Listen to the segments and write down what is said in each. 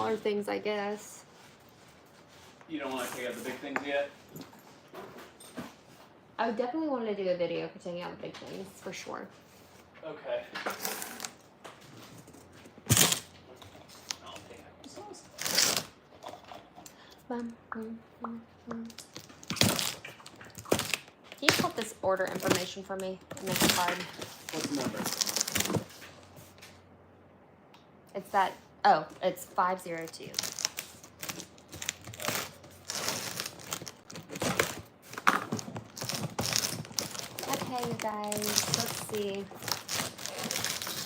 smaller things, I guess. You don't want to take out the big things yet? I would definitely want to do a video for taking out the big things, for sure. Okay. I'll take out the sauce. Can you put this order information for me in this card? What's the number? It's that, oh, it's 502. Okay, you guys, let's see.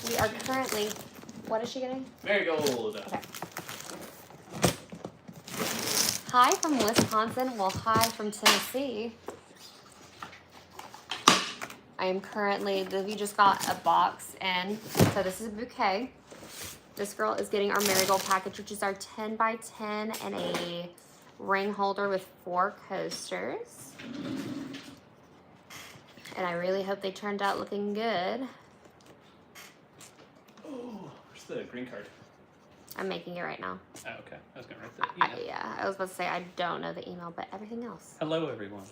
We are currently, what is she getting? Marigold. Okay. Hi from Wisconsin. Well, hi from Tennessee. I am currently, we just got a box in. So this is a bouquet. This girl is getting our marigold package, which is our 10 by 10 and a ring holder with 4 coasters. And I really hope they turned out looking good. Oh, where's the green card? I'm making it right now. Oh, okay. I was going to write that. Yeah, I was about to say I don't know the email, but everything else. Hello, everyone.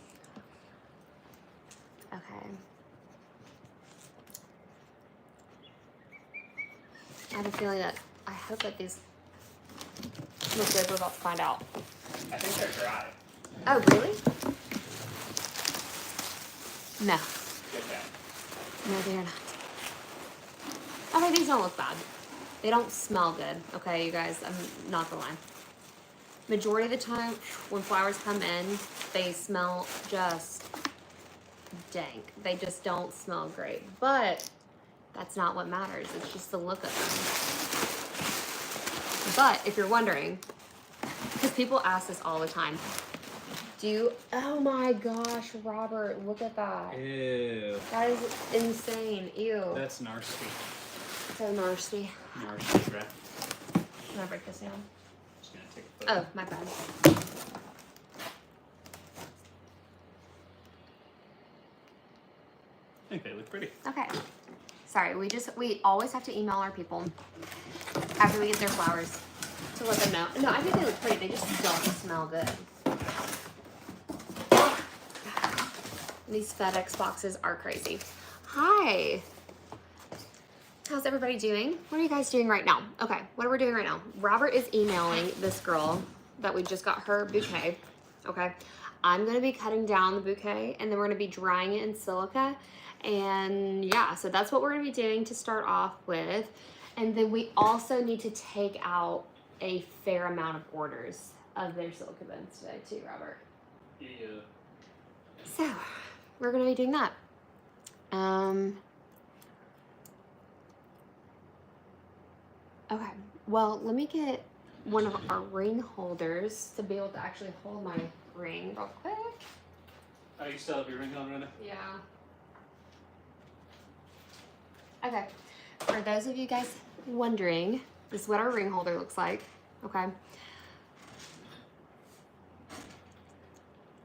Okay. I have a feeling that, I hope that these look good. We're about to find out. I think they're dry. Oh, really? No. Get that. No, they're not. Okay, these don't look bad. They don't smell good. Okay, you guys, I'm not gonna lie. Majority of the time, when flowers come in, they smell just dank. They just don't smell great. But that's not what matters. It's just the look of them. But if you're wondering, because people ask this all the time, oh my gosh, Robert, look at that. Ew. That is insane. Ew. That's nasty. So nasty. Nasty, right? Can I break this down? Just gonna take a photo. Oh, my bad. I think they look pretty. Okay. Sorry, we always have to email our people after we get their flowers to let them know. No, I think they look pretty. They just don't smell good. These FedEx boxes are crazy. Hi. How's everybody doing? What are you guys doing right now? Okay, what are we doing right now? Robert is emailing this girl that we just got her bouquet. Okay. I'm going to be cutting down the bouquet and then we're going to be drying it in silica. And yeah, so that's what we're going to be doing to start off with. And then we also need to take out a fair amount of orders of their silica bins today too, Robert. Yeah. So we're going to be doing that. Okay, well, let me get one of our ring holders to be able to actually hold my ring real quick. Oh, you still have your ring on right now? Yeah. Okay, for those of you guys wondering, this is what our ring holder looks like, okay?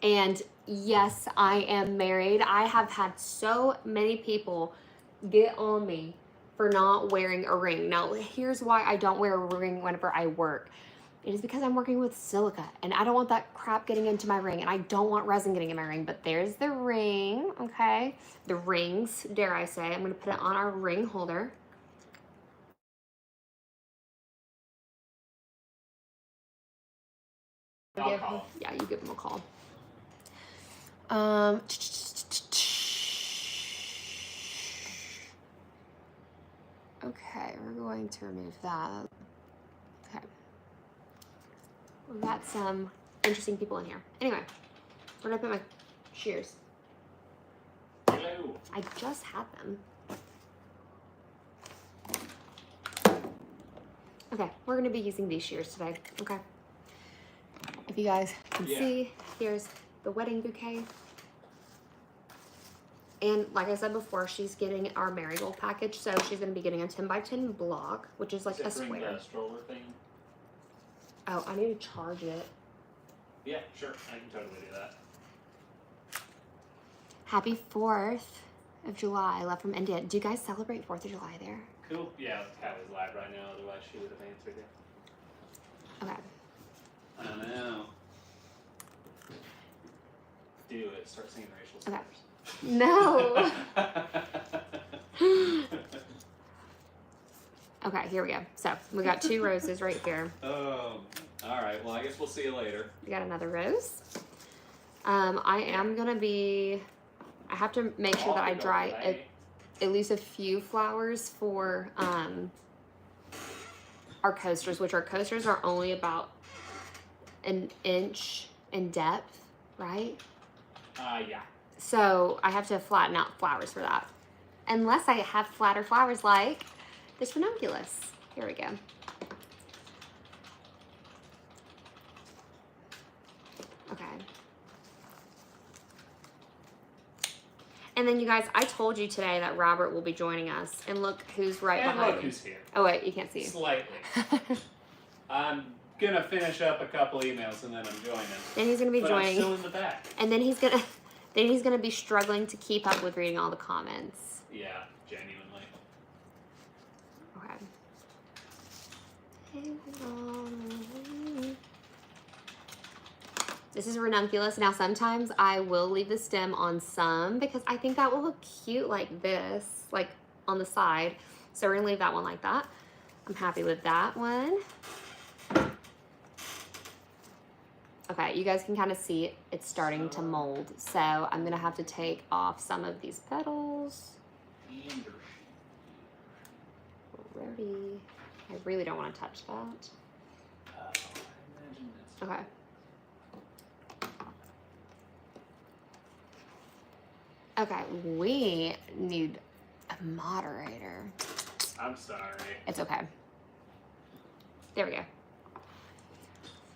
And yes, I am married. I have had so many people get on me for not wearing a ring. Now, here's why I don't wear a ring whenever I work. It is because I'm working with silica and I don't want that crap getting into my ring and I don't want resin getting in my ring, but there's the ring, okay? The rings, dare I say. I'm gonna put it on our ring holder. I'll call. Yeah, you give them a call. Okay, we're going to remove that. Okay. We've got some interesting people in here. Anyway, we're gonna put my shears. Hello. I just had them. Okay, we're gonna be using these shears today, okay? If you guys can see, here's the wedding bouquet. And like I said before, she's getting our marigold package, so she's gonna be getting a 10 by 10 block, which is like a square. Bring the stroller thing? Oh, I need to charge it. Yeah, sure. I can totally do that. Happy 4th of July, love from India. Do you guys celebrate 4th of July there? Cool. Yeah, Callie's live right now, otherwise she would have answered it. Okay. I don't know. Do it. Start singing racial Okay. slurs. No. Okay, here we go. So we got 2 roses right here. Oh, all right. Well, I guess we'll see you later. We got another rose. I am gonna be. I have to make sure that I dry at least a few flowers for our coasters, which our coasters are only about an inch in depth, right? Yeah. So I have to flatten out flowers for that. Unless I have flatter flowers like this ranunculus. Here we go. Okay. And then you guys, I told you today that Robert will be joining us. And look who's right And behind look me. who's here. Oh wait, you can't see. Slightly. I'm gonna finish up a couple emails and then I'm joining. Then he's gonna be But joining. I'm still in the back. And then he's gonna be struggling to keep up with reading all the comments. Yeah, genuinely. Okay. This is ranunculus. Now sometimes I will leave the stem on some because I think that will look cute like this, like on the side. So we're gonna leave that one like that. I'm happy with that one. Okay, you guys can kind of see it's starting to mold. So I'm gonna have to take off some of these petals. Alrighty. I really don't want to touch that. Okay. Okay, we need a moderator. I'm sorry. It's okay. There we go.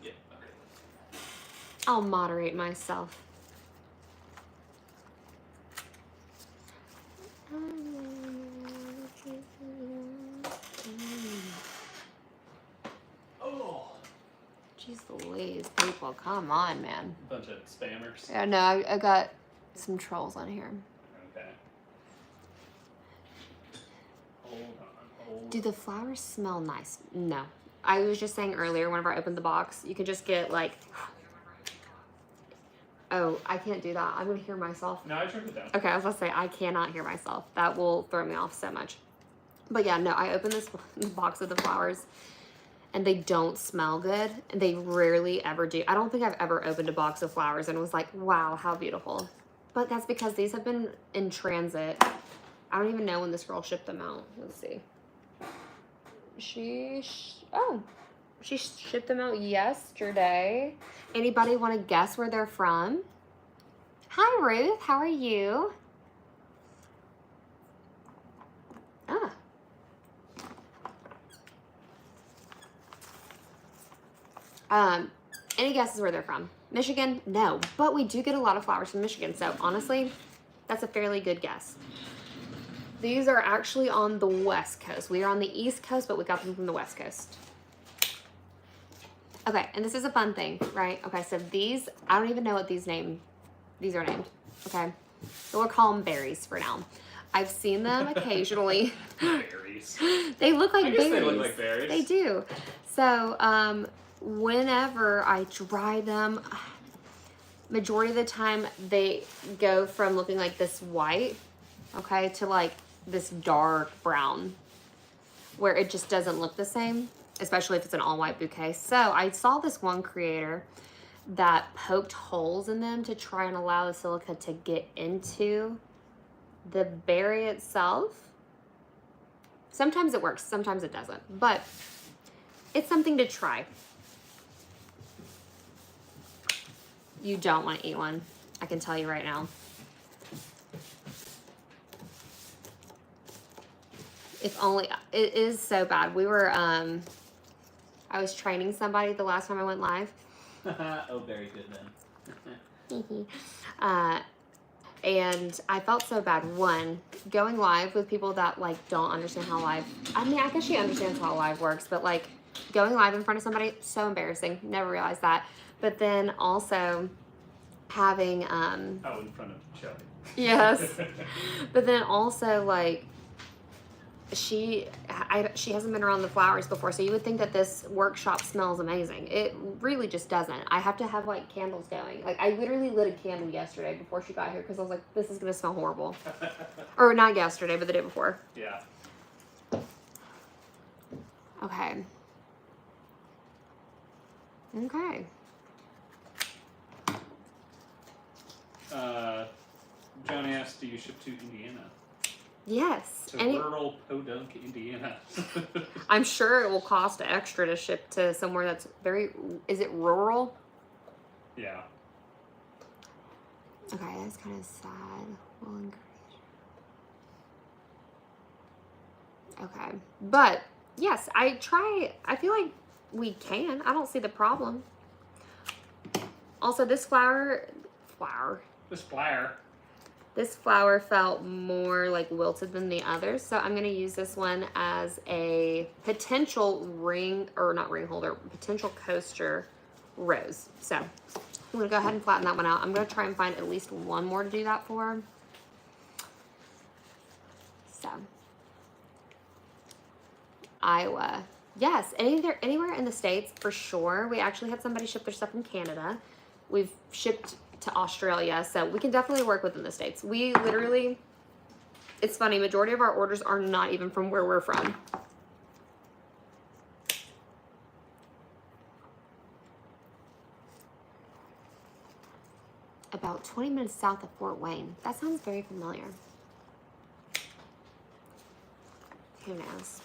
Yeah, okay. I'll moderate myself. Oh. Jeez Louise, people, come on, man. Bunch of spammers. Yeah, no, I got some trolls on here. Okay. Hold on. Do the flowers smell nice? No. I was just saying earlier, whenever I opened the box, you could just get like... Oh, I can't do that. I'm going to hear myself. No, I turned it down. Okay, I was about to say, I cannot hear myself. That will throw me off so much. But yeah, no, I opened this box of the flowers and they don't smell good. And they rarely ever do. I don't think I've ever opened a box of flowers and was like, wow, how beautiful. But that's because these have been in transit. I don't even know when this girl shipped them out. Let's see. She shipped them out yesterday. Anybody want to guess where they're from? Hi, Ruth. How are you? Ah. Any guesses where they're from? Michigan? No. But we do get a lot of flowers from Michigan. So honestly, that's a fairly good guess. These are actually on the West Coast. We are on the East Coast, but we got them from the West Coast. Okay, and this is a fun thing, right? Okay, so these, I don't even know what these are named, okay? So we'll call them berries for now. I've seen them occasionally. Berries. They look like berries. They look like berries. They do. So, whenever I dry them, majority of the time they go from looking like this white, okay, to like this dark brown, where it just doesn't look the same, especially if it's an all white bouquet. So I saw this one creator that poked holes in them to try and allow the silica to get into the berry itself. Sometimes it works, sometimes it doesn't, but it's something to try. You don't want to eat one, I can tell you right now. If only, it is so bad. We were, I was training somebody the last time I went live. Oh, very good then. And I felt so bad. One, going live with people that like don't understand how live, I mean, I guess she understands how live works, but like going live in front of somebody, so embarrassing. Never realized that. But then also having, Oh, in front of Shelly. yes. But then also like she hasn't been around the flowers before, so you would think that this workshop smells amazing. It really just doesn't. I have to have like candles going. Like I literally lit a candle yesterday before she got here because I was like, this is gonna smell horrible. Or not yesterday, but the day before. Yeah. Okay. Okay. Johnny asked, do you ship to Indiana? Yes. To rural Podunk, Indiana. I'm sure it will cost extra to ship to somewhere that's very, is it rural? Yeah. Okay, that's kind of sad. We'll encourage. Okay. But, yes, I feel like we can. I don't see the problem. Also, this flower. This flower felt more like wilted than the others, so I'm going to use this one as a potential potential coaster rose. So I'm going to go ahead and flatten that one out. I'm going to try and find at least one more to do that for. So Iowa. Yes, anywhere in the States for sure. We actually had somebody ship their stuff from Canada. We've shipped to Australia, so we can definitely work within the States. We literally, it's funny, majority of our orders are not even from where we're from. About 20 minutes south of Fort Wayne. That sounds very familiar. Who knows?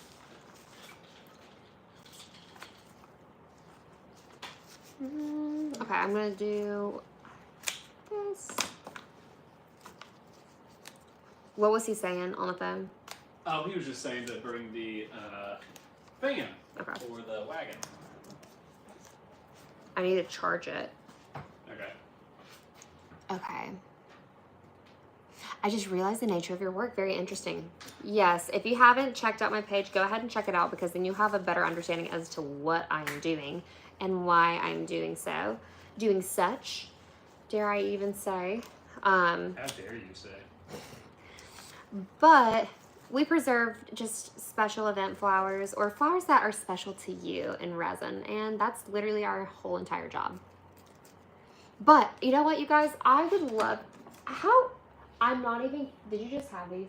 Okay, I'm gonna do this. What was he saying on the phone? Oh, he was just saying to bring the fan or the wagon. I need to charge it. Okay. Okay. I just realized the nature of your work. Very interesting. Yes, if you haven't checked out my page, go ahead and check it out because then you have a better understanding as to what I am doing and why I'm doing such, dare I even say. How dare you say? But we preserve just special event flowers or flowers that are special to you in resin, and that's literally our whole entire job. But you know what, you guys? I would love, did you just have these?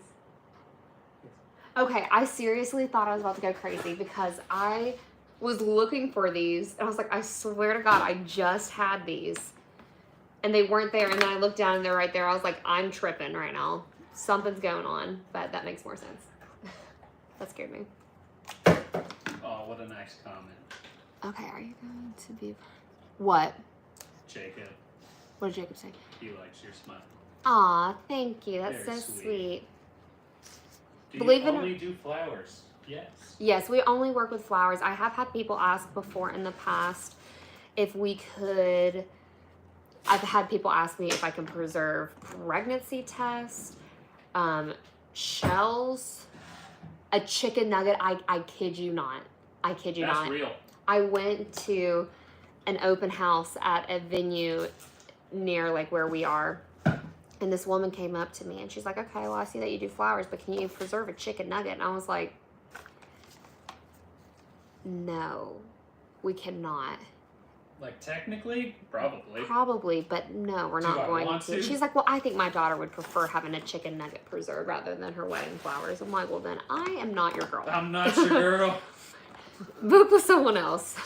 Okay, I seriously thought I was about to go crazy because I was looking for these and I was like, I swear to God, I just had these and they weren't there. And then I looked down and they're right there. I was like, I'm tripping right now. Something's going on, but that makes more sense. That scared me. Oh, what a nice comment. Okay, are you going to be... What? Jacob. What did Jacob say? He likes your smile. Aw, thank you. That's Very so sweet. Do you only do flowers? Yes. Yes, we only work with flowers. I have had people ask before in the past if we could... I've had people ask me if I can preserve pregnancy tests, shells, a chicken nugget. I kid you not. I kid you not. That's real. I went to an open house at a venue near like where we are. And this woman came up to me and she's like, okay, well, I see that you do flowers, but can you preserve a chicken nugget? And I was like, no, we cannot. Like technically, probably. Probably, but no, we're not going to. to. She's like, well, I think my daughter would prefer having a chicken nugget preserved rather than her wedding flowers. I'm like, well, then I am not your girl. I'm not your girl. Book with someone else.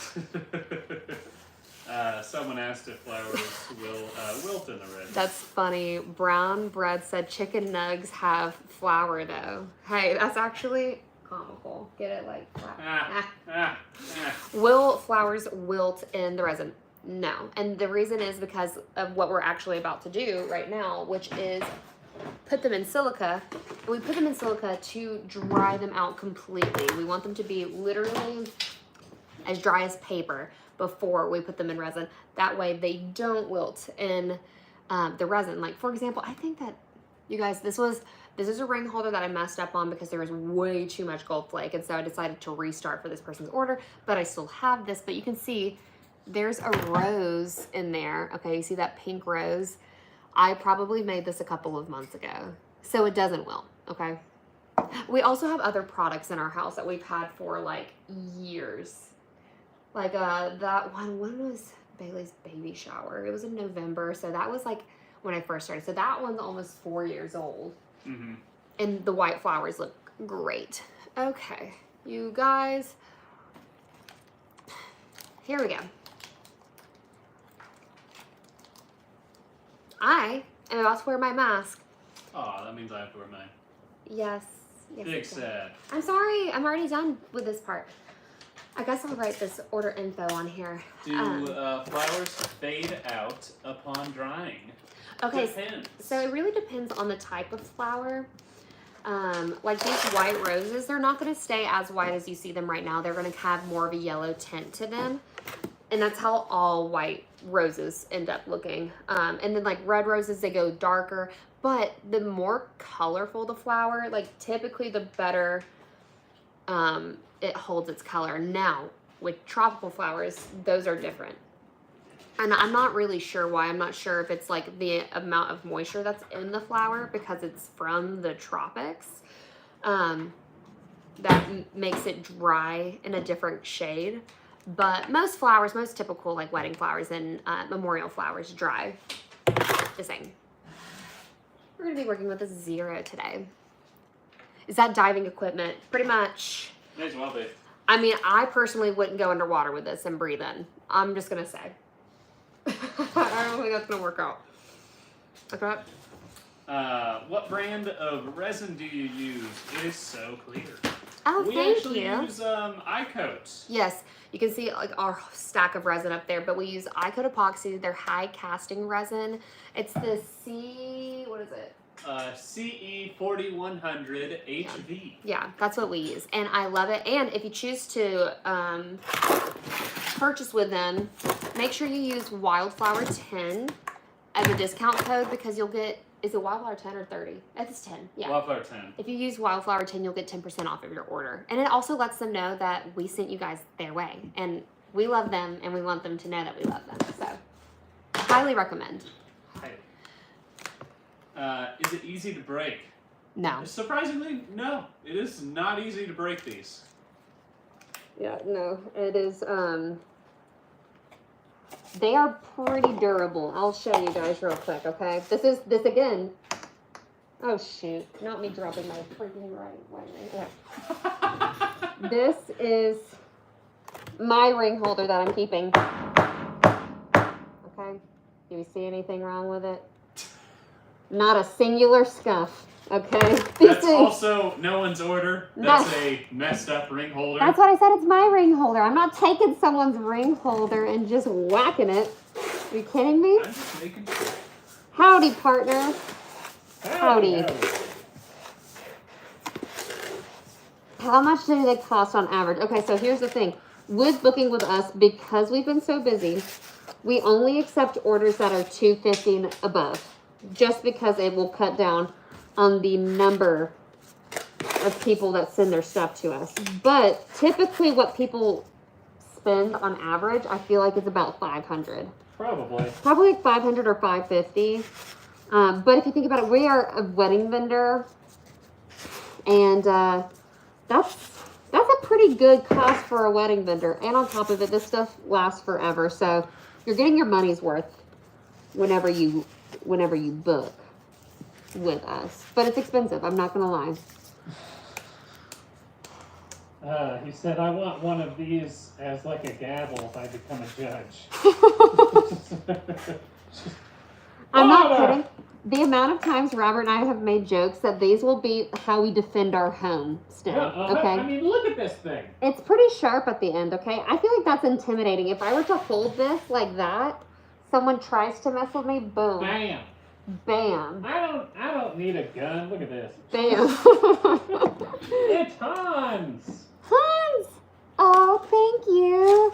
Someone asked if flowers will wilt in the red. That's funny. Brown bread said chicken nugs have flour though. Hey, that's actually comical. Get it? Like, will flowers wilt in the resin? No. And the reason is because of what we're actually about to do right now, which is put them in silica. We put them in silica to dry them out completely. We want them to be literally as dry as paper before we put them in resin. That way they don't wilt in the resin. Like, for example, I think that, you guys, this is a ring holder that I messed up on because there was way too much gold flake. And so I decided to restart for this person's order, but I still have this. But you can see there's a rose in there. Okay, you see that pink rose? I probably made this a couple of months ago. So it doesn't wilt, okay? We also have other products in our house that we've had for like years. Like that one was Bailey's baby shower. It was in November, so that was like when I first started. So that one's almost 4 years old. Mm-hmm. And the white flowers look great. Okay, you guys. Here we go. I am about to wear my mask. Oh, that means I have to wear mine. Yes. Yes. Big it's done. sad. I'm sorry. I'm already done with this part. I guess I'll write this order info on here. Do flowers fade out upon drying? Okay. Depends. So it really depends on the type of flower. Like these white roses, they're not going to stay as white as you see them right now. They're going to have more of a yellow tint to them. And that's how all white roses end up looking. And then like red roses, they go darker. But the more colorful the flower, like typically the better it holds its color. Now, with tropical flowers, those are different. And I'm not really sure why. I'm not sure if it's like the amount of moisture that's in the flower because it's from the tropics. That makes it dry in a different shade. But most flowers, most typical like wedding flowers and memorial flowers dry the same. We're going to be working with a 0 today. Is that diving equipment? Pretty much. May as well be. I mean, I personally wouldn't go underwater with this and breathe in. I'm just going to say. I don't think that's going to work out. Okay. What brand of resin do you use? It is so clear. Oh, we thank actually you. use iCoat. Yes, you can see like our stack of resin up there, but we use iCoat epoxy. They're high casting resin. It's the what is it? CE 4100 HV. Yeah, that's what we use, and I love it. And if you choose to purchase with them, make sure you use Wildflower 10 as a discount code because you'll get. Is it Wildflower 10 or 30? It's 10. Yeah. Wildflower 10. If you use Wildflower 10, you'll get 10% off of your order. And it also lets them know that we sent you guys their way. And we love them, and we want them to know that we love them. So, highly recommend. Is it easy to break? No. Surprisingly, no. It is not easy to break these. Yeah, no. It is, they are pretty durable. I'll show you guys real quick, okay? This again. Oh, shoot. Not me dropping my freaking right. Okay. This is my ring holder that I'm keeping. Okay? Do you see anything wrong with it? Not a singular scuff. Okay? That's also no one's order. That's a messed up ring holder. That's what I said. It's my ring holder. I'm not taking someone's ring holder and just whacking it. Are you kidding me? I'm just making sure. Howdy, partner. Howdy. How much do they cost on average? Okay, so here's the thing. With booking with us, because we've been so busy, we only accept orders that are $250 and above. Just because it will cut down on the number of people that send their stuff to us. But typically what people spend on average, I feel like it's about $500. Probably like $500 or $550. But if you think about it, we are a wedding vendor, and that's a pretty good cost for a wedding vendor. And on top of it, this stuff lasts forever. So you're getting your money's worth whenever you book with us. But it's expensive, I'm not gonna lie. He said, I want one of these as like a gavel if I become a judge. I'm not kidding. The amount of times Robert and I have made jokes that these will be how we defend our home still, okay? I mean, look at this thing. It's pretty sharp at the end, okay? I feel like that's intimidating. If I were to hold this like that, someone tries to mess with me, boom. Bam. Bam. I don't need a gun. Look at this. Bam. It's Hans. Hans! Oh, thank you.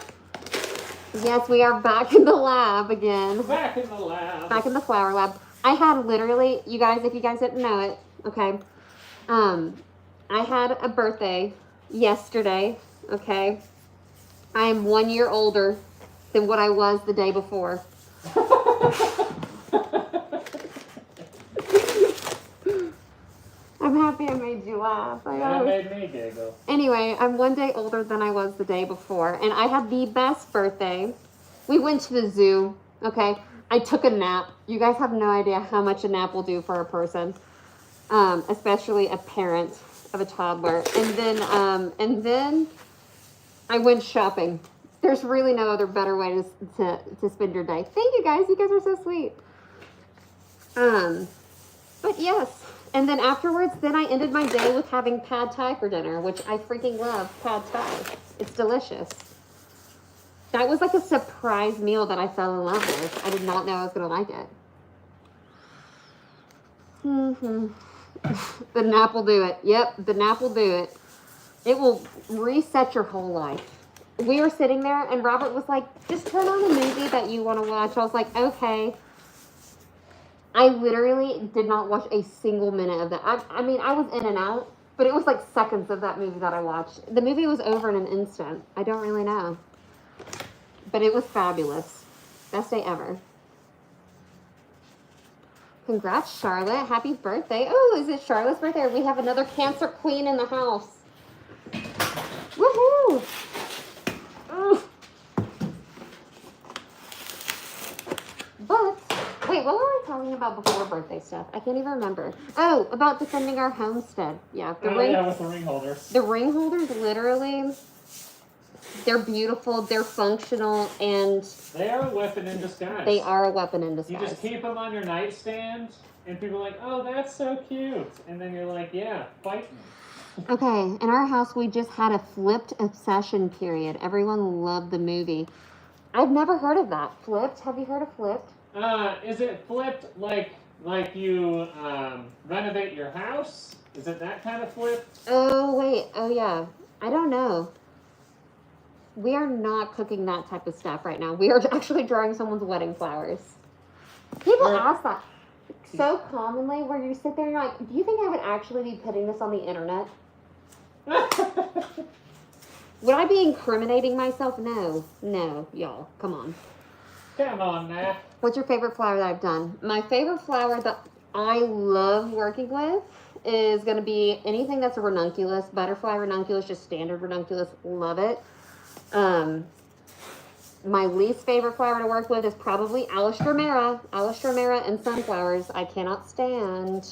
Yes, we are back in the lab again. Back in the lab. Back in the flower lab. I had literally, you guys, if you guys didn't know it, okay, I had a birthday yesterday, okay? I am 1 year older than what I was the day before. I I'm happy I made you laugh. That made me giggle. Anyway, I'm one day older than I was the day before, and I had the best birthday. We went to the zoo, okay? I took a nap. You guys have no idea how much a nap will do for a person, especially a parent of a toddler. And then I went shopping. There's really no other better way to spend your day. Thank you guys. You guys are so sweet. But yes. And then afterwards, then I ended my day with having pad thai for dinner, which I freaking love pad thai. It's delicious. That was like a surprise meal that I fell in love with. I did not know I was going to like it. The nap will do it. Yep, the nap will do it. It will reset your whole life. We were sitting there and Robert was like, just turn on a movie that you want to watch. I was like, okay. I literally did not watch a single minute of that. I mean, I was in and out, but it was like seconds of that movie that I watched. The movie was over in an instant. I don't really know. But it was fabulous. Best day ever. Congrats, Charlotte. Happy birthday. Oh, is it Charlotte's birthday? We have another Cancer Queen in the house. Woohoo! Ugh. But, wait, what were we talking about before birthday stuff? I can't even remember. Oh, about defending our homestead. Yeah, with the ring holders. The ring holders, literally, they're beautiful, they're functional, and... They are a weapon in disguise. They are a weapon in disguise. You just keep them on your nightstand, and people are like, oh, that's so cute. And then you're like, yeah, fight me. Okay, in our house, we just had a Flipped obsession period. Everyone loved the movie. I've never heard of that. Flipped? Have you heard of Flipped? Is it flipped like you renovate your house? Is it that kind of flip? Oh, wait. Oh, yeah. I don't know. We are not cooking that type of stuff right now. We are actually drawing someone's wedding flowers. People ask that so commonly where you sit there and you're like, do you think I would actually be putting this on the internet? Would I be incriminating myself? No. No, y'all. Come on. Come on now. What's your favorite flower that I've done? My favorite flower that I love working with is going to be anything that's a ranunculus. Butterfly ranunculus, just standard ranunculus. Love it. My least favorite flower to work with is probably Alströmera. Alströmera and sunflowers. I cannot stand.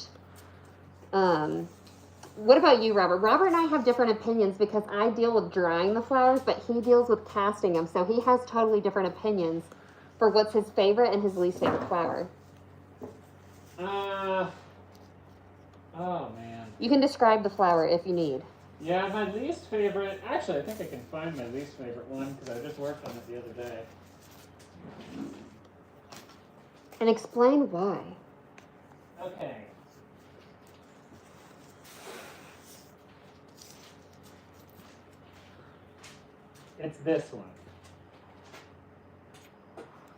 What about you, Robert? Robert and I have different opinions because I deal with drying the flowers, but he deals with casting them. So he has totally different opinions for what's his favorite and his least favorite flower. Oh, man. You can describe the flower if you need. Yeah, my least favorite... Actually, I think I can find my least favorite one because I just worked on it the other day. And explain why. Okay. It's this one.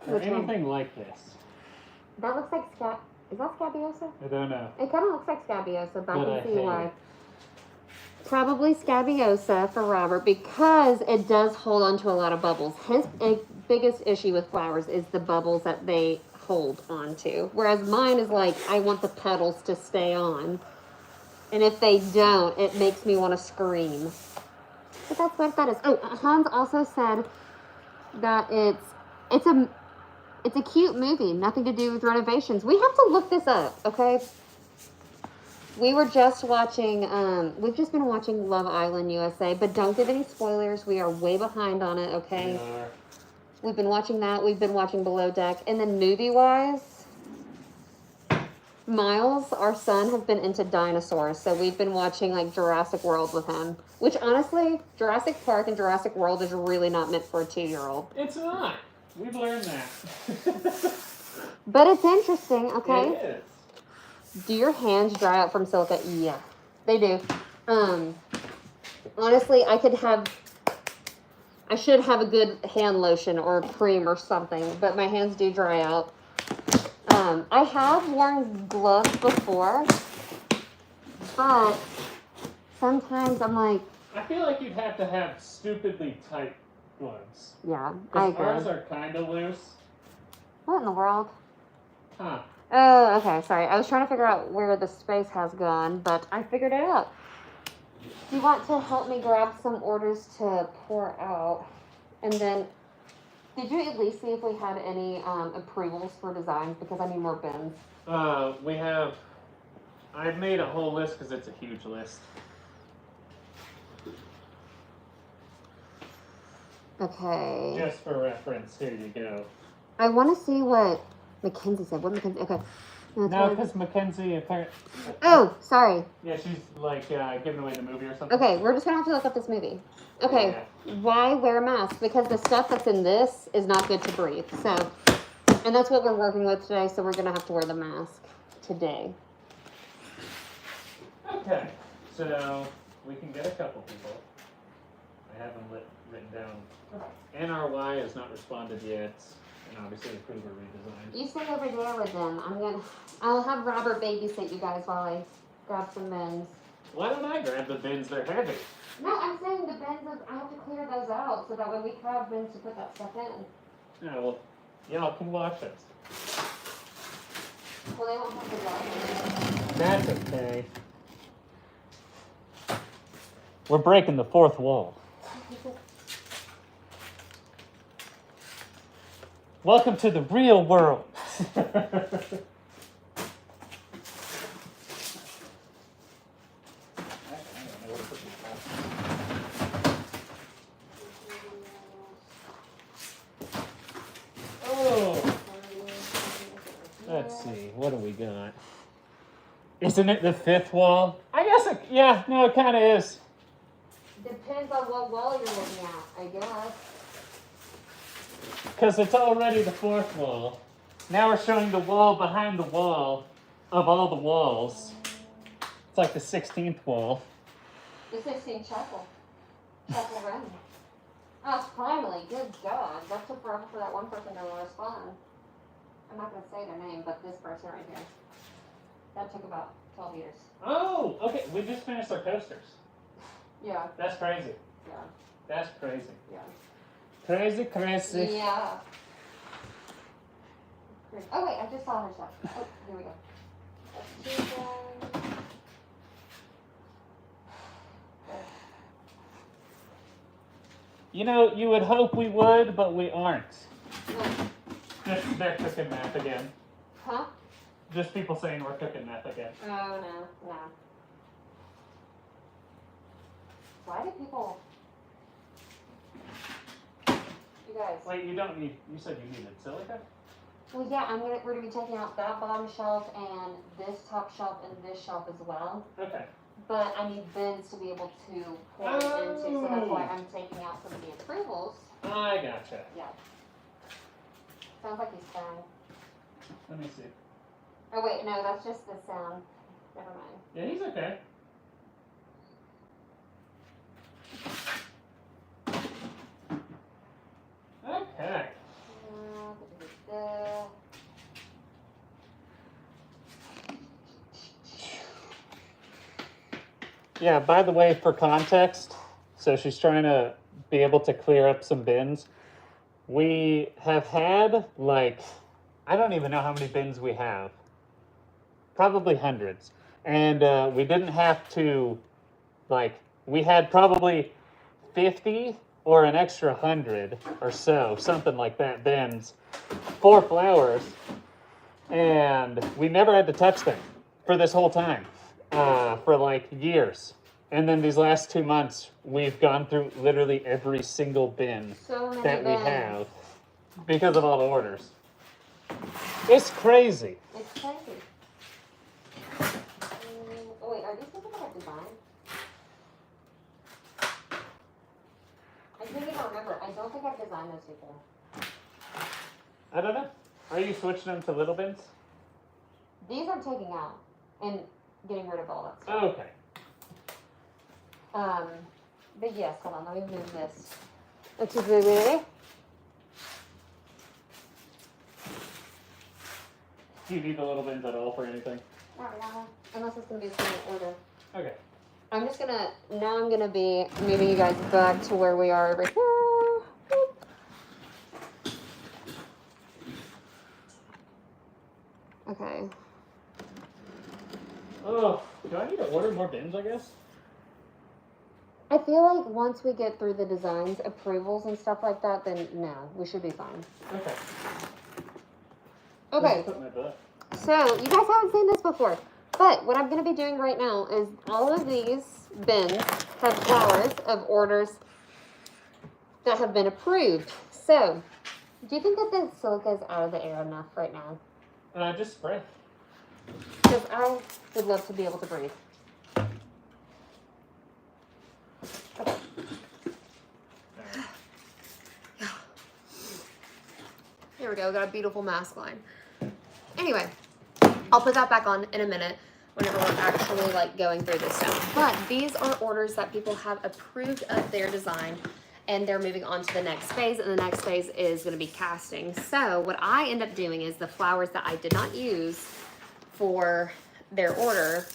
Or Which one? anything like this. That looks like Is that Scabiosa? I don't know. It kind of looks like Scabiosa, but But I I can see hate why. it. Probably Scabiosa for Robert because it does hold on to a lot of bubbles. His biggest issue with flowers is the bubbles that they hold onto. Whereas mine is like, I want the petals to stay on. And if they don't, it makes me want to scream. But that's what that is. Oh, Hans also said that it's a cute movie, nothing to do with renovations. We have to look this up, okay? We were just watching, we've just been watching Love Island USA, but don't give any spoilers. We are way behind on it, okay? We are. We've been watching that. We've been watching Below Deck. And then movie-wise, Miles, our son, has been into dinosaurs. So we've been watching, like, Jurassic World with him. Which, honestly, Jurassic Park and Jurassic World is really not meant for a 2-year-old. It's not. We've learned that. But it's interesting, okay? It is. Do your hands dry out from silica? Yeah, they do. Honestly, I should have a good hand lotion or cream or something, but my hands do dry out. I have worn gloves before, but sometimes I'm like... I feel like you'd have to have stupidly tight gloves. Yeah, I Because agree. ours are kind of loose. What in the world? Huh. Oh, okay, sorry. I was trying to figure out where the space has gone, but I figured it out. Do you want to help me grab some orders to pour out? And then, did you at least see if we had any approvals for designs? Because I need more bins. We have. I've made a whole list because it's a huge list. Okay. Just for reference, here you go. I want to see what Mackenzie said. What Mackenzie? Okay. No, because Mackenzie apparently. Oh, sorry. Yeah, she's like giving away the movie or something. Okay, we're just gonna have to look up this movie. Okay, why wear a mask? Because the stuff that's in this is not good to breathe. So, and that's what we're working with today. So we're gonna have to wear the mask today. Okay, so we can get a couple people. I have them written down. NRY has not responded yet, and obviously approver redesign. You stay over there with them. I'll have Robert babysit you guys while I grab some bins. Why don't I grab the bins? They're heavy. No, I'm saying the bins. I have to clear those out so that when we have bins to put that stuff in. Yeah, well, y'all can watch it. Well, they won't have to go. That's okay. We're breaking the fourth wall. Welcome to the real world. Oh, let's see. What do we got? Isn't it the fifth wall? I guess it, yeah, no, it kind of is. Depends on what wall you're looking at, I guess. Because it's already the fourth wall. Now we're showing the wall behind the wall of all the walls. It's like the 16th wall. The 16th chapel. Chapel Run. Oh, finally. Good God. That took forever for that one person to respond. I'm not going to say their name, but this person right here. That took about 12 years. Oh, okay. We just finished our coasters. Yeah. That's crazy. Yeah. That's crazy. Yeah. Crazy, crazy. Yeah. Oh, wait. I just saw her stuff. Oh, here we go. You know, you would hope we would, but we aren't. What? They're cooking meth again. Huh? Just people saying we're cooking meth again. Oh, no. Why do people... You guys... Wait, you don't need, you said you needed silica? Well, yeah, we're gonna be taking out that bottom shelf and this top shelf and this shelf as well. Okay. But I need bins to be able to pour it into, so that's why I'm taking out some of the approvals. I gotcha. Yeah. Sounds like he's fine. Let me see. Oh wait, no, that's just the sound. Never mind. Yeah, he's okay. Okay. Yeah, by the way, for context, so she's trying to be able to clear up some bins. We have had, like, I don't even know how many bins we have. Probably hundreds. And we didn't have to, like, we had probably 50 or an extra 100 or so, something like that, bins for flowers. And we never had to touch them for this whole time. For like years. And then these last 2 months, we've gone through literally every single bin that we have because of all the orders. It's crazy. It's crazy. Oh wait, are these people that have design? I can't even remember. I don't think I've designed those people. I don't know. Are you switching them to little bins? These I'm taking out and getting rid of all that stuff. Oh, okay. But yes, hold on, let me move this. It's a bit. Do you need the little bins at all for anything? Not really, unless it's gonna be the same order. Okay. I'm gonna be moving you guys back to where we are over here. Okay. Oh, do I need to order more bins, I guess? I feel like once we get through the designs, approvals and stuff like that, then no, we should be fine. Okay. Okay, Put my butt. so you guys haven't seen this before, but what I'm going to be doing right now is all of these bins have flowers of orders that have been approved. So, do you think that the silica is out of the air enough right now? Just spray. Because I would love to be able to breathe. Okay. There we go, got a beautiful mask line. Anyway, I'll put that back on in a minute whenever we're actually like going through this stuff. But these are orders that people have approved of their design and they're moving on to the next phase, and the next phase is going to be casting. So what I end up doing is the flowers that I did not use for their order,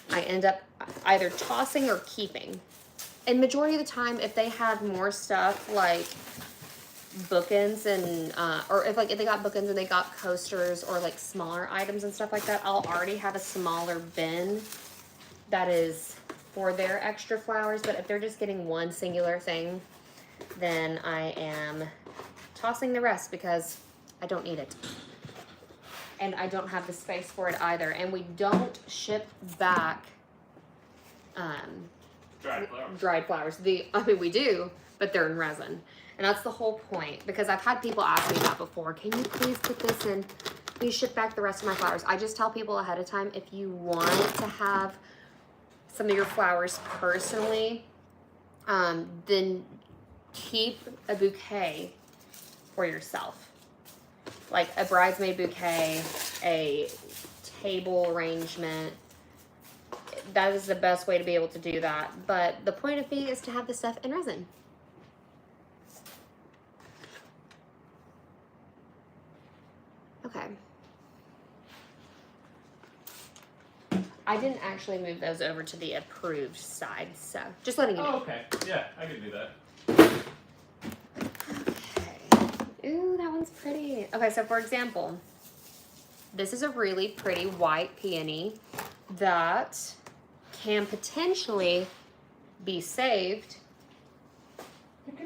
I end up either tossing or keeping. And majority of the time, if they have more stuff like bookends and or if they got bookends and they got coasters or like smaller items and stuff like that, I'll already have a smaller bin that is for their extra flowers. But if they're just getting one singular thing, then I am tossing the rest because I don't need it. And I don't have the space for it either. And we don't ship back dried flowers. I mean, we do, but they're in resin. And that's the whole point, because I've had people ask me that before. Can you please put this in? Please ship back the rest of my flowers. I just tell people ahead of time, if you want to have some of your flowers personally, then keep a bouquet for yourself. Like a bridesmaid bouquet, a table arrangement. That is the best way to be able to do that. But the point of being is to have the stuff in resin. Okay. I didn't actually move those over to the approved side, so just letting you know. Oh, okay. Yeah, I can do that. Okay. Ooh, that one's pretty. Okay, so for example, this is a really pretty white peony that can potentially be saved.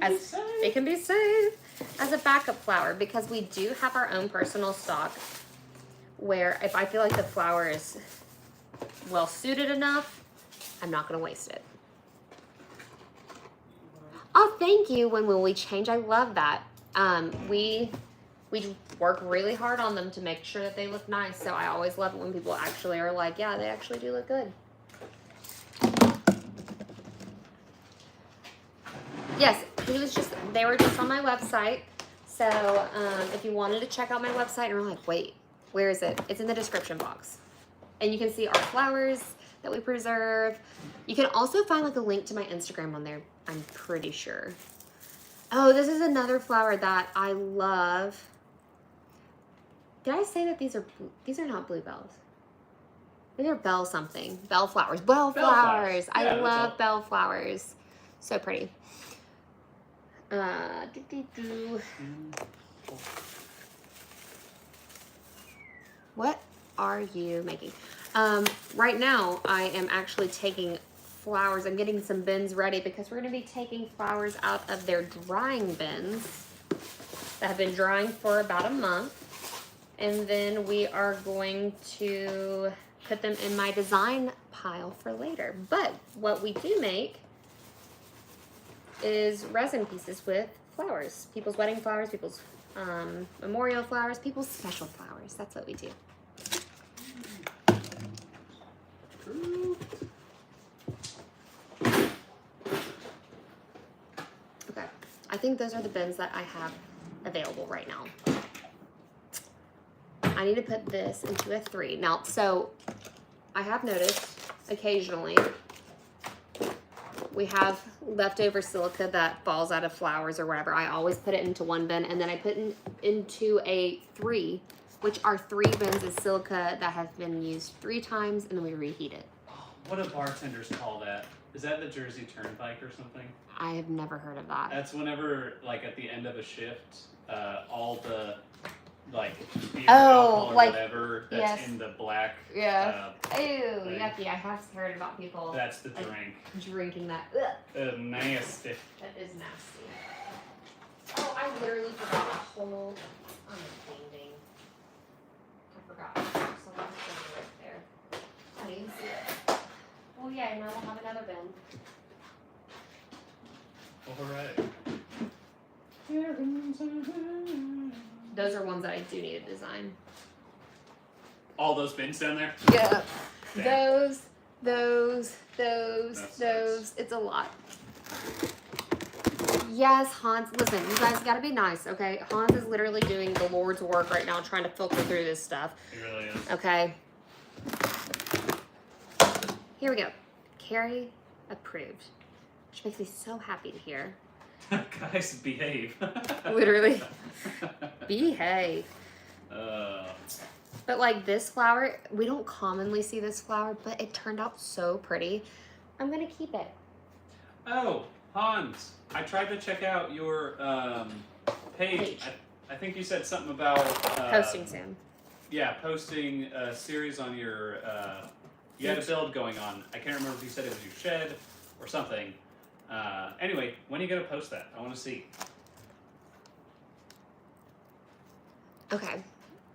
It can be saved as a backup flower, because we do have our own personal stock where if I feel like the flower is well suited enough, I'm not going to waste it. Oh, thank you. When will we change? I love that. We work really hard on them to make sure that they look nice. So I always love it when people actually are like, yeah, they actually do look good. Yes, they were just on my website. So if you wanted to check out my website and you're like, wait, where is it? It's in the description box. And you can see our flowers that we preserve. You can also find like a link to my Instagram on there, I'm pretty sure. Oh, this is another flower that I love. Did I say that these are not bluebells? These are bell something. Bell flowers. Bell flowers. I love bell flowers. So pretty. What are you making? Right now, I am actually taking flowers. I'm getting some bins ready because we're going to be taking flowers out of their drying bins that have been drying for about a month. And then we are going to put them in my design pile for later. But what we do make is resin pieces with flowers. People's wedding flowers, people's memorial flowers, people's special flowers. That's what we do. Okay, I think those are the bins that I have available right now. I need to put this into a 3. Now, so I have noticed occasionally we have leftover silica that falls out of flowers or whatever. I always put it into one bin, and then I put it into a 3, which are 3 bins of silica that have been used 3 times, and then we reheat it. What do bartenders call that? Is that the Jersey Turnpike or something? I have never heard of that. That's whenever, like, at the end of a shift, all the, like, Either Oh, alcohol or like- whatever that's yes. in the black. Yeah. Ew, thing. yucky. I have heard about people That's the Like- drink. drinking that. Ugh, Nasty. that is nasty. Oh, I literally forgot a whole. I'm painting. I forgot. Someone's right there. I didn't see it. Well, yeah, now we'll have another bin. Alright. Those are ones that I do need to design. All those bins down there? Yeah. Damn. Those. That sucks. It's a lot. Yes, Hans. Listen, you guys gotta be nice, okay? Hans is literally doing the Lord's work right now, trying to filter through this stuff. It really is. Okay. Here we go. Carrie approved, which makes me so happy to hear. Guys, behave. Literally. Behave. But like this flower, we don't commonly see this flower, but it turned out so pretty. I'm gonna keep it. Oh, Hans, I tried to check out your page. I think you said something about Posting soon. Yeah, posting a series on your. You had a build going on. I can't remember if you said it was your shed or something. Anyway, when are you gonna post that? I want to see. Okay.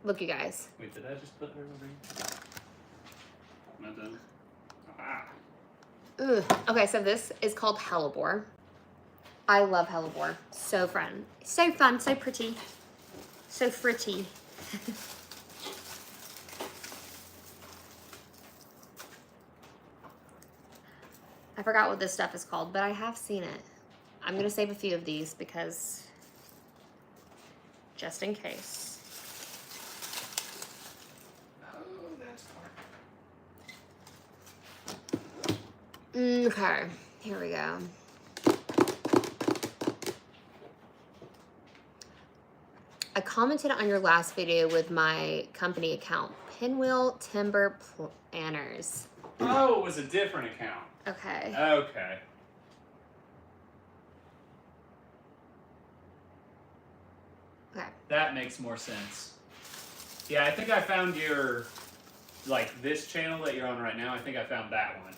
Look, you guys. Wait, did I just put her over here? Not done. Ah. Ugh. Okay, so this is called hellebore. I love hellebore. So fun. So fun. So pretty. So fritty. I forgot what this stuff is called, but I have seen it. I'm going to save a few of these because just in case. Oh, that's hard. Okay, here we go. I commented on your last video with my company account, Pinwheel Timber Planners. Oh, it was a different account. Okay. Okay. Okay. That makes more sense. Yeah, I think I found your, like, this channel that you're on right now. I think I found that one.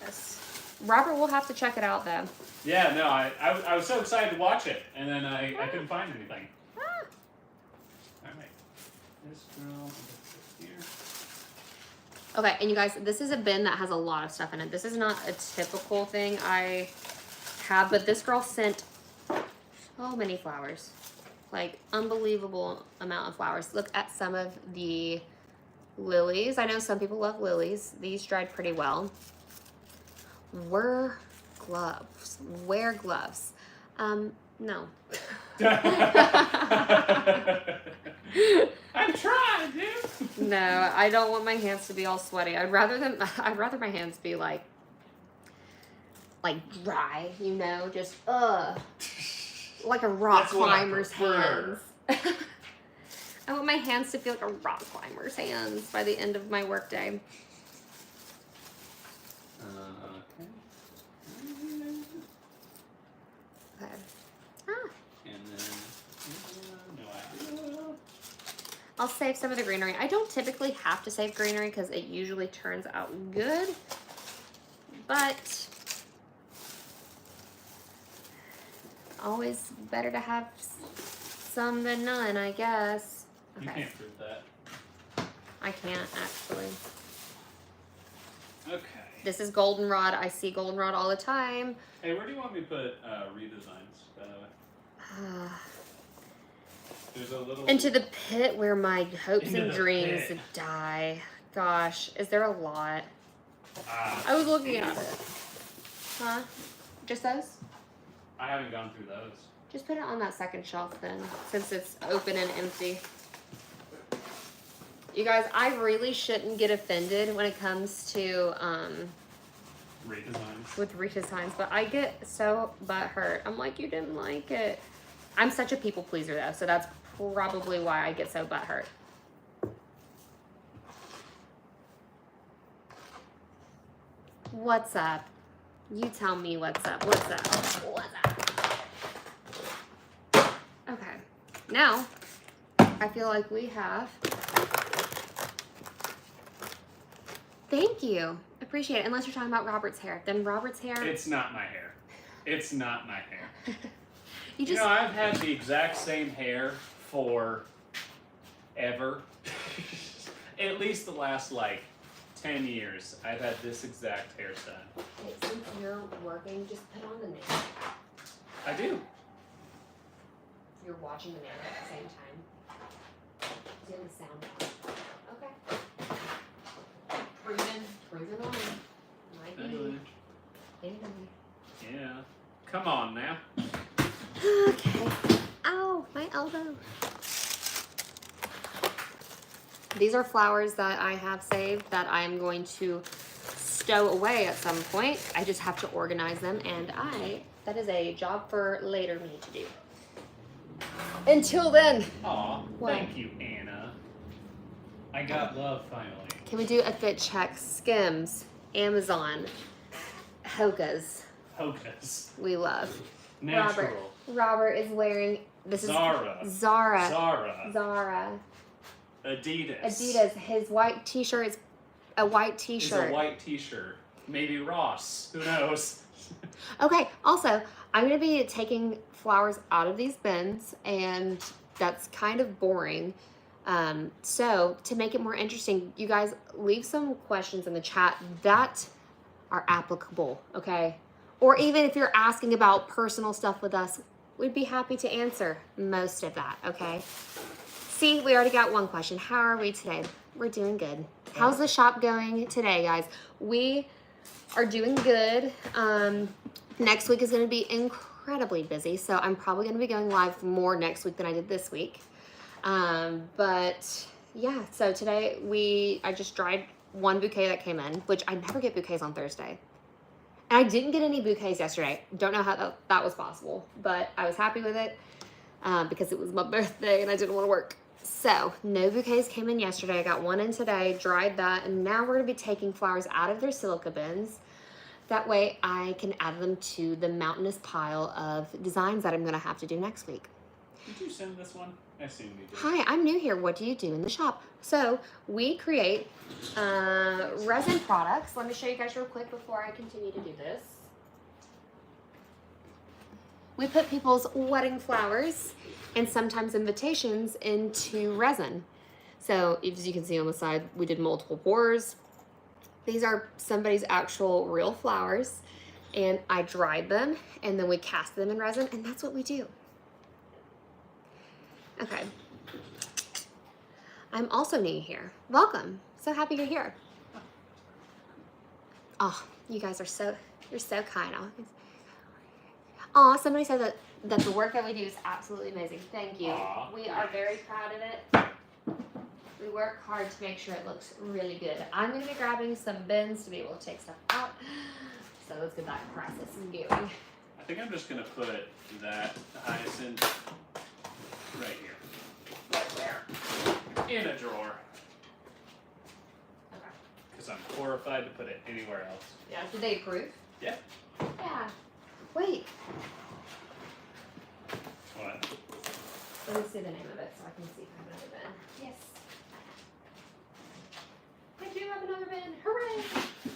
Yes. Robert will have to check it out though. Yeah, no, I was so excited to watch it, and then I couldn't find anything. Ah. All right. This girl, this here. Okay, and you guys, this is a bin that has a lot of stuff in it. This is not a typical thing I have, but this girl sent so many flowers. Like, unbelievable amount of flowers. Look at some of the lilies. I know some people love lilies. These dried pretty well. Wear gloves. Wear gloves. No. I'm trying, dude. No, I don't want my hands to be all sweaty. I'd rather my hands be like dry, you know, just like a rock That's what I climber's prefer. hands. I want my hands to feel like a rock climber's hands by the end of my workday. Okay. Okay. Ah, And then, no idea. I'll save some of the greenery. I don't typically have to save greenery because it usually turns out good, but always better to have some than none, I guess. You Okay, can't prove that. I can't actually. Okay. This is goldenrod. I see goldenrod all the time. Hey, where do you want me to put redesigns, by the way? There's a little... Into the pit where my hopes Into and the dreams pit. die. Gosh, is there a lot? Ah, I was looking at it. Huh? Just those? I haven't gone through those. Just put it on that second shelf then, since it's open and empty. You guys, I really shouldn't get offended when it comes to Redesigns. with redesigns, but I get so butthurt. I'm like, you didn't like it. I'm such a people pleaser though, so that's probably why I get so butthurt. What's up? You tell me what's up. What's up? What's up? Okay. Now, I feel like we have. Thank you. Appreciate it. Unless you're talking about Robert's hair. Then Robert's hair. It's not my hair. It's not my hair. You just. You know, I've had the exact same hair for ever. At least the last, like, 10 years, I've had this exact hairstyle. Okay, since you're working, just put on the nail. I do. You're watching the nail at the same time. Doing the sound. Okay. Proven on. Might be. Anyway. Yeah. Come on now. Okay. Ow, my elbow. These are flowers that I have saved that I'm going to stow away at some point. I just have to organize them, and that is a job for later me to do. Until then. Aw, What? thank you, Anna. I got love finally. Can we do a fit check? Skims, Amazon, Hoka's. Hocus. We love. Natural. Robert is wearing, this Zara. is Zara. Zara. Adidas. Adidas. His white t-shirt is a white It's t-shirt. a white t-shirt. Maybe Ross. Who knows? Okay, also, I'm going to be taking flowers out of these bins, and that's kind of boring. So, to make it more interesting, you guys leave some questions in the chat that are applicable, okay? Or even if you're asking about personal stuff with us, we'd be happy to answer most of that, okay? See, we already got one question. How are we today? We're doing good. How's the shop going today, guys? We are doing good. Next week is going to be incredibly busy, so I'm probably going to be going live more next week than I did this week. But yeah, so today I just dried one bouquet that came in, which I never get bouquets on Thursday. And I didn't get any bouquets yesterday. Don't know how that was possible, but I was happy with it because it was my birthday and I didn't want to work. So no bouquets came in yesterday. I got one in today, dried that, and now we're going to be taking flowers out of their silica bins. That way I can add them to the mountainous pile of designs that I'm going to have to do next week. Did you send this one? I assume you did. Hi, I'm new here. What do you do in the shop? So we create resin products. Let me show you guys real quick before I continue to do this. We put people's wedding flowers and sometimes invitations into resin. So as you can see on the side, we did multiple pours. These are somebody's actual real flowers, and I dried them, and then we cast them in resin, and that's what we do. Okay. I'm also new here. Welcome. So happy you're here. Oh, you guys are you're so kind. Oh, somebody said that the work that we do is absolutely amazing. Thank you. Aw. We are very proud of it. We work hard to make sure it looks really good. I'm going to be grabbing some bins to be able to take stuff out. So let's get that process going. I think I'm just going to put that hyacinth right here. Right where? In a drawer. Okay. Because I'm horrified to put it anywhere else. Yeah, did they approve? Yeah. Yeah. Wait. What? Let me see the name of it so I can see if I have another bin. Yes. I do have another bin. Hooray!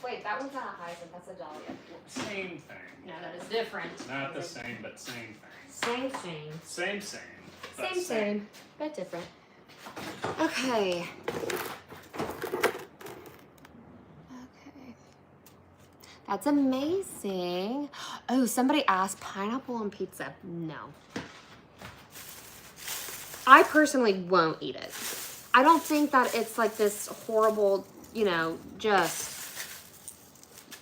Wait, that one's not a hyacinth. That's a dahlia. Same thing. No, that is different. Not the same, but same thing. Same. Same. But Same. But different. Okay. That's amazing. Oh, somebody asked pineapple on pizza. No. I personally won't eat it. I don't think that it's like this horrible, just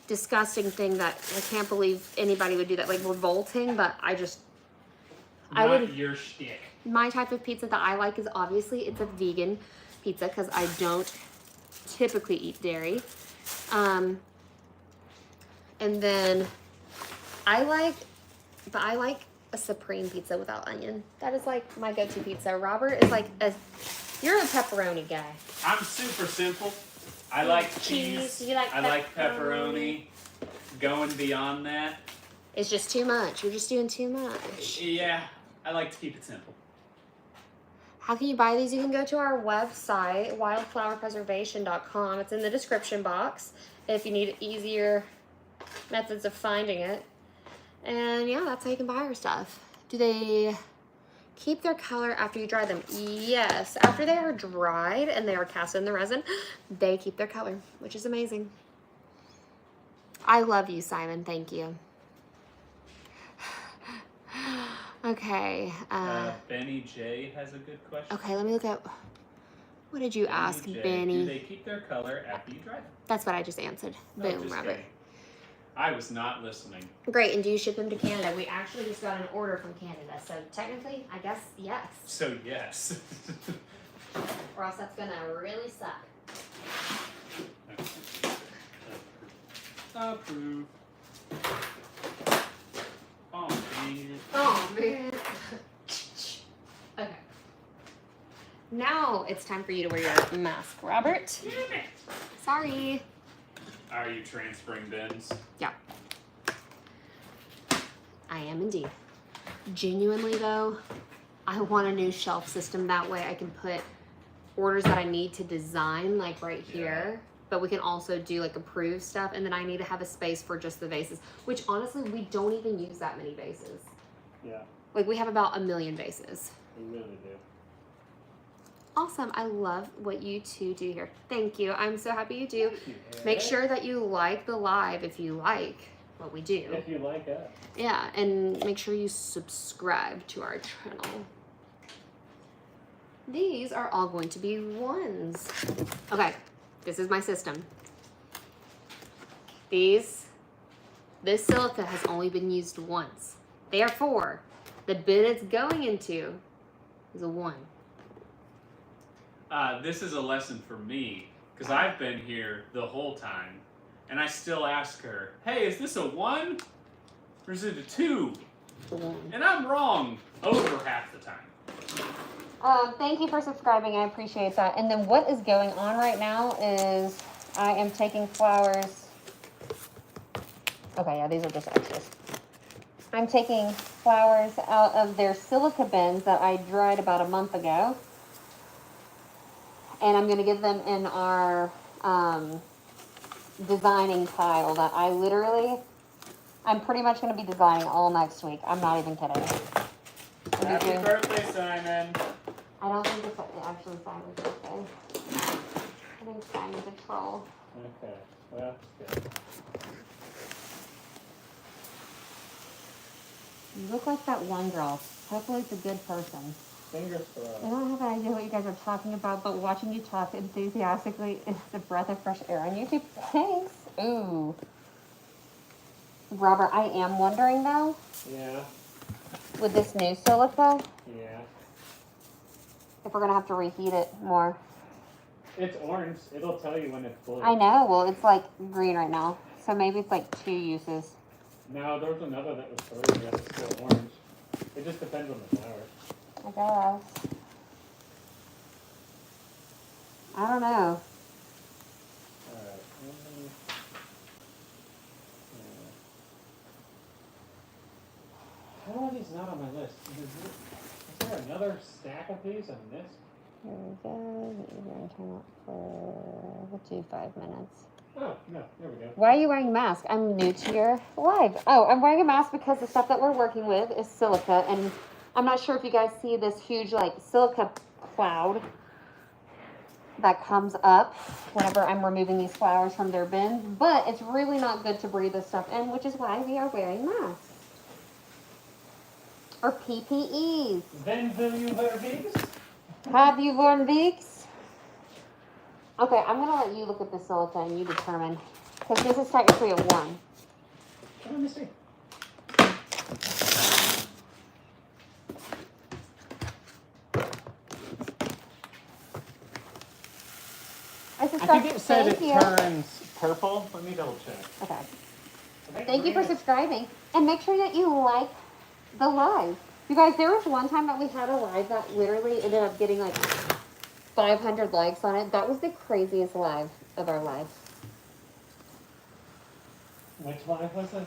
disgusting thing that I can't believe anybody would do that, like revolting, but Not your shtick. My type of pizza that I like is obviously it's a vegan pizza because I don't typically eat dairy. And then I like a supreme pizza without onion. That is like my go-to pizza. Robert is like you're a pepperoni guy. I'm super simple. I like cheese. You like I like pepperoni. Going beyond that. It's just too much. You're just doing too much. Yeah, I like to keep it simple. How can you buy these? You can go to our website, wildflowerpreservation.com. It's in the description box if you need easier methods of finding it. And yeah, that's how you can buy our stuff. Do they keep their color after you dry them? Yes. After they are dried and they are cast in the resin, they keep their color, which is amazing. I love you, Simon. Thank you. Okay. Benny J has a good question. Okay, let me look at. What did you ask, J, Benny? Do they keep their color after you dry them? That's what I just answered. No, Boom, just Robert. kidding. I was not listening. Great, and do you ship them to Canada? We actually just got an order from Canada, so technically, I guess yes. So yes. Or else that's gonna really suck. Approve. Oh man. Oh man. Okay. Now it's time for you to wear your mask, Robert. Damn it. Sorry. Are you transferring bins? Yeah. I am indeed. Genuinely though, I want a new shelf system. That way I can put orders that I need to design like right here. But we can also do like approved stuff, and then I need to have a space for just the vases, which honestly we don't even use that many vases. Yeah, Like we have about 1 million vases. we really do. Awesome. I love what you two do here. Thank you. I'm so happy you do. Thank you, Make Eric. sure that you like the live if you like what we do. If you like us. Yeah, and make sure you subscribe to our channel. These are all going to be ones. Okay, this is my system. This silica has only been used once. Therefore, the bin it's going into is a 1. This is a lesson for me, because I've been here the whole time, and I still ask her, hey, is this a 1? Or is it a 2? And I'm wrong over half the time. Thank you for subscribing. I appreciate that. And then what is going on right now is I am taking flowers. Okay, yeah, these are just extras. I'm taking flowers out of their silica bins that I dried about a month ago. And I'm going to give them in our designing pile that I'm pretty much going to be designing all next week. I'm not even kidding. Happy birthday, Simon. I don't think it's actually Simon's birthday. I think Simon's a troll. Okay, well, good. You look like that one girl. Hopefully it's a good person. Fingers I crossed. don't have an idea what you guys are talking about, but watching you talk enthusiastically is a breath of fresh air on YouTube. Thanks. Ooh. Robert, I am wondering though, Yeah, with this new silica, yeah. if we're going to have to reheat it more. It's orange. It'll tell you when it's blue. I know. Well, it's like green right now. So maybe it's like 2 uses. No, there was another that was 3 that was still orange. It just depends on the flower. I guess. I don't know. Alright. How are these not on my list? Is there another stack of these on this? Here we go. We're going to turn it for, we'll do 5 minutes. Oh, no, there we go. Why are you wearing a mask? I'm new to your live. Oh, I'm wearing a mask because the stuff that we're working with is silica, and I'm not sure if you guys see this huge like silica cloud that comes up whenever I'm removing these flowers from their bins, but it's really not good to breathe this stuff in, which is why we are wearing masks. Or PPEs. Then will you wear these? Have you worn Vicks? Okay, I'm gonna let you look at the silica and you determine, because this is technically a 1. Let me see. I think it said it turns purple. Let me double check. Okay. Thank you for subscribing. And make sure that you like the live. You guys, there was one time that we had a live that literally ended up getting like 500 likes on it. That was the craziest live of our lives. Which live was it?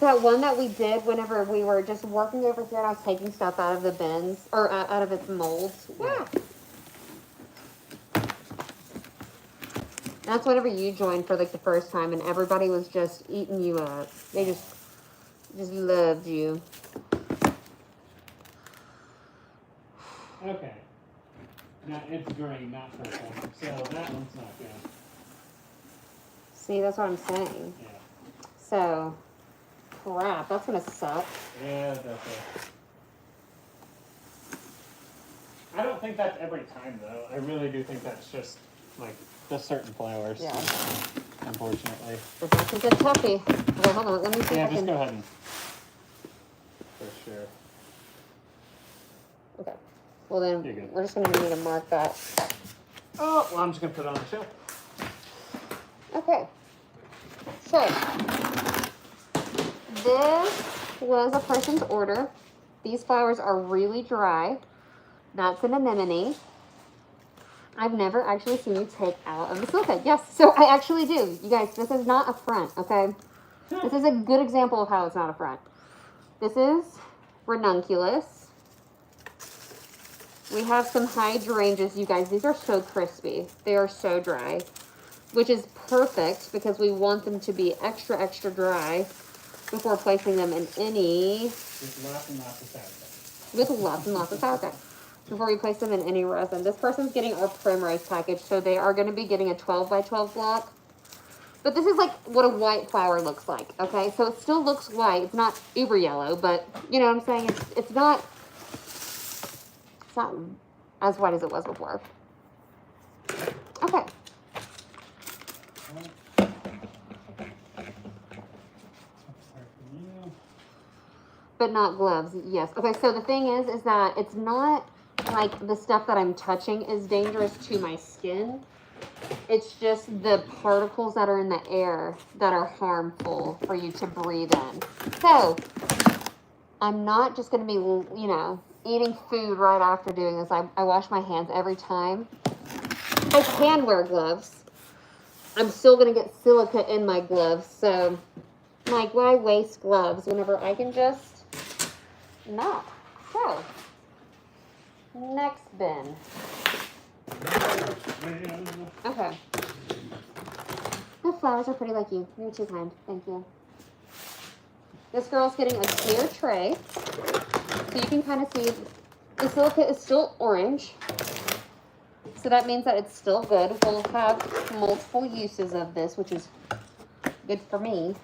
That one that we did whenever we were just working over here and I was taking stuff out of the bins, or out of its molds. Yeah. That's whenever you joined for like the first time and everybody was just eating you up. They just loved you. Okay. Now it's green, not purple. So that one's not good. See, that's what I'm saying. Yeah. So, crap, that's gonna suck. Yeah, that's it. I don't think that's every time though. I really do think that's just like the certain flowers. Yeah. Unfortunately. But that's a good toughie. Okay, hold on, let me see Yeah, if I just can... go ahead and... For sure. Okay. Well then, You're good. we're just gonna need to mark that. Oh, well, I'm just gonna put it on the shelf. Okay. So, this was a person's order. These flowers are really dry. That's an anemone. I've never actually seen you take out of the silica. Yes, so I actually do. You guys, this is not a front, okay? This is a good example of how it's not a front. This is ranunculus. We have some hydrangeas, you guys. These are so crispy. They are so dry, which is perfect because we want them to be extra, extra dry before placing them in any... With lots and lots of sauerkraut. With lots and lots of sauerkraut. Before we place them in any resin. This person's getting our primrose package, so they are going to be getting a 12 by 12 block. But this is like what a white flower looks like, okay? So it still looks white. It's not uber yellow, but you know what I'm saying? It's not as white as it was before. Okay. But not gloves, yes. Okay, so the thing is that it's not like the stuff that I'm touching is dangerous to my skin. It's just the particles that are in the air that are harmful for you to breathe in. So, I'm not just going to be, you know, eating food right after doing this. I wash my hands every time. I can wear gloves. I'm still going to get silica in my gloves. So, like, why waste gloves whenever I can just not? So, next bin. Okay. The flowers are pretty like you. You're too kind. Thank you. This girl's getting a clear tray. So you can kind of see the silica is still orange. So that means that it's still good. We'll have multiple uses of this, which is good for me.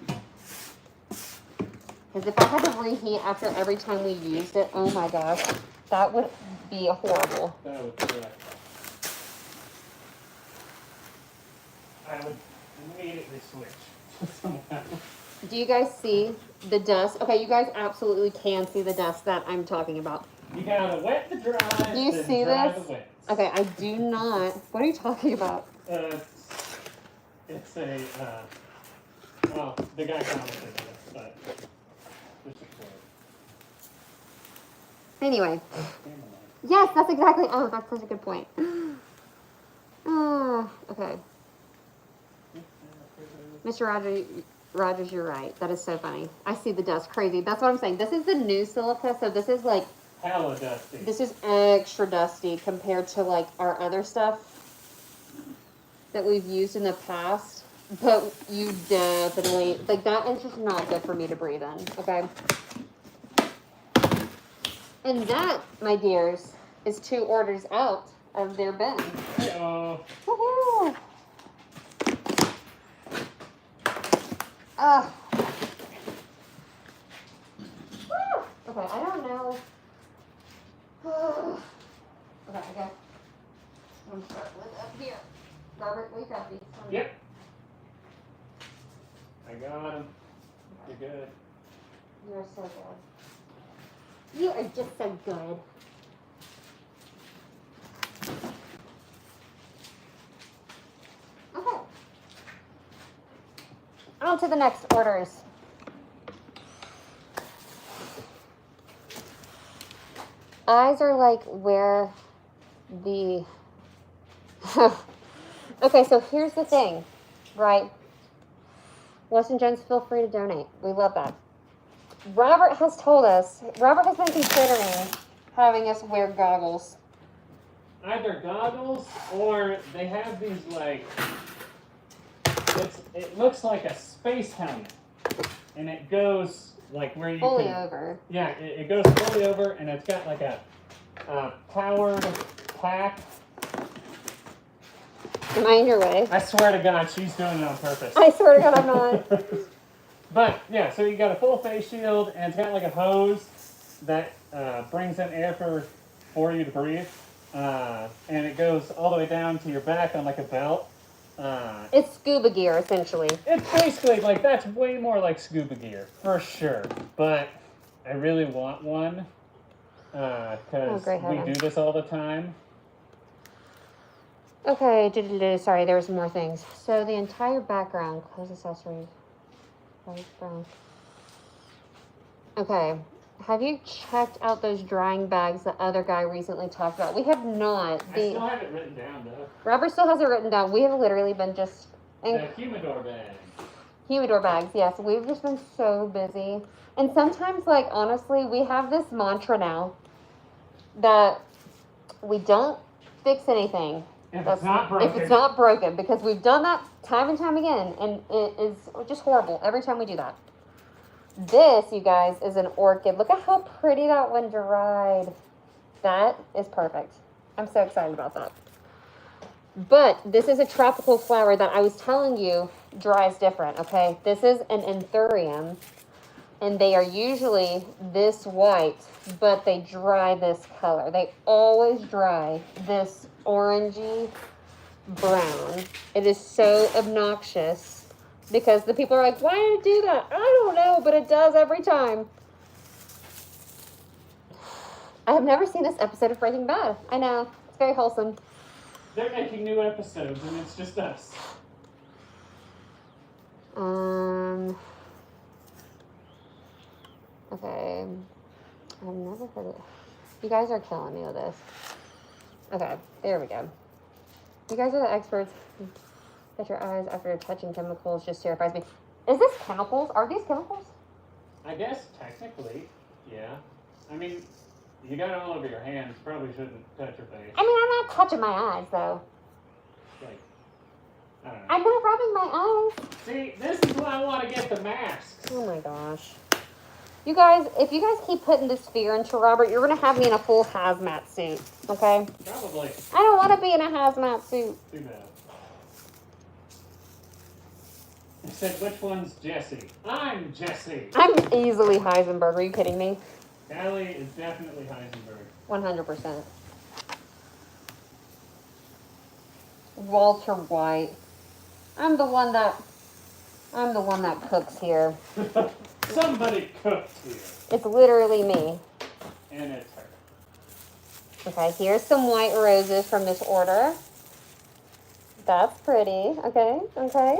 Because if I had to reheat after every time we used it, oh my gosh, that would be horrible. That would be right. I would immediately switch. Do you guys see the dust? Okay, you guys absolutely can see the dust that I'm talking about. You gotta wet the dry. Do you see dry this? The wet. Okay, I do not. What are you talking about? It's a, well, the guy commented on it, but just a quote. Anyway. Yes, that's exactly. Oh, that's such a good point. Okay. Mr. Rogers, you're right. That is so funny. I see the dust. Crazy. That's what I'm saying. This is the new silica, so this is like... Hella dusty. This is extra dusty compared to like our other stuff that we've used in the past. But you definitely... Like, that is just not good for me to breathe in, okay? And that, my dears, is 2 orders out of their bin. Woohoo! Okay, I don't know. Okay, I guess I'm gonna start with up here. Robert, we got these. Yep. I got him. You're good. You're so good. You are just so good. Okay. On to the next orders. Eyes are like where the... Okay, so here's the thing, right? Wes and Jones, feel free to donate. We love that. Robert has told us, Robert has been considering having us wear goggles. Either goggles or they have these like, it looks like a space helmet, and it goes like where you Fully can, over. yeah, it goes fully over, and it's got like a powered pack. Am I in your way? I swear to God, she's doing it on purpose. I swear to God, I'm not. But yeah, so you got a full face shield, and it's got like a hose that brings in air for you to breathe, and it goes all the way down to your back on like a belt. It's scuba gear, essentially. It's basically like, that's way more like scuba gear for sure. But I really want one because we do this all the time. Okay, sorry, there was more things. So the entire background, clothes, accessories, white, brown. Okay, have you checked out those drying bags the other guy recently talked about? We have not. I still have it written down though. Robert still has it written down. We have literally been just... The humidor bag. Humidor bags, yes. We've just been so busy. And sometimes, like, honestly, we have this mantra now that we don't fix anything If it's not broken. if it's not broken, because we've done that time and time again, and it is just horrible every time we do that. This, you guys, is an orchid. Look at how pretty that one dried. That is perfect. I'm so excited about that. But this is a tropical flower that I was telling you dries different, okay? This is an anthurium, and they are usually this white, but they dry this color. They always dry this orangey brown. It is so obnoxious because the people are like, why did it do that? I don't know, but it does every time. I have never seen this episode of Breaking Bad. I know, it's very wholesome. They're making new episodes, and it's just us. Okay. I've never heard it. You guys are killing me with this. Okay, there we go. You guys are the experts. Get your eyes after touching chemicals just terrifies me. Is this chemicals? Are these chemicals? I guess technically, yeah. I mean, you got it all over your hands. Probably shouldn't touch your face. I mean, I'm not touching my eyes, though. Like, I don't know. I'm not rubbing my eyes. See, this is why I want to get the masks. Oh my gosh. You guys, if you guys keep putting this fear into Robert, you're going to have me in a full hazmat suit, okay? Probably. I don't want to be in a hazmat suit. Too bad. I said, which one's Jesse? I'm Jesse. I'm easily Heisenberg. Are you kidding me? Callie is definitely Heisenberg. 100%. Walter White. I'm the one that cooks here. Somebody cooked here. It's literally me. And it's her. Okay, here's some white roses from this order. That's pretty. Okay, okay.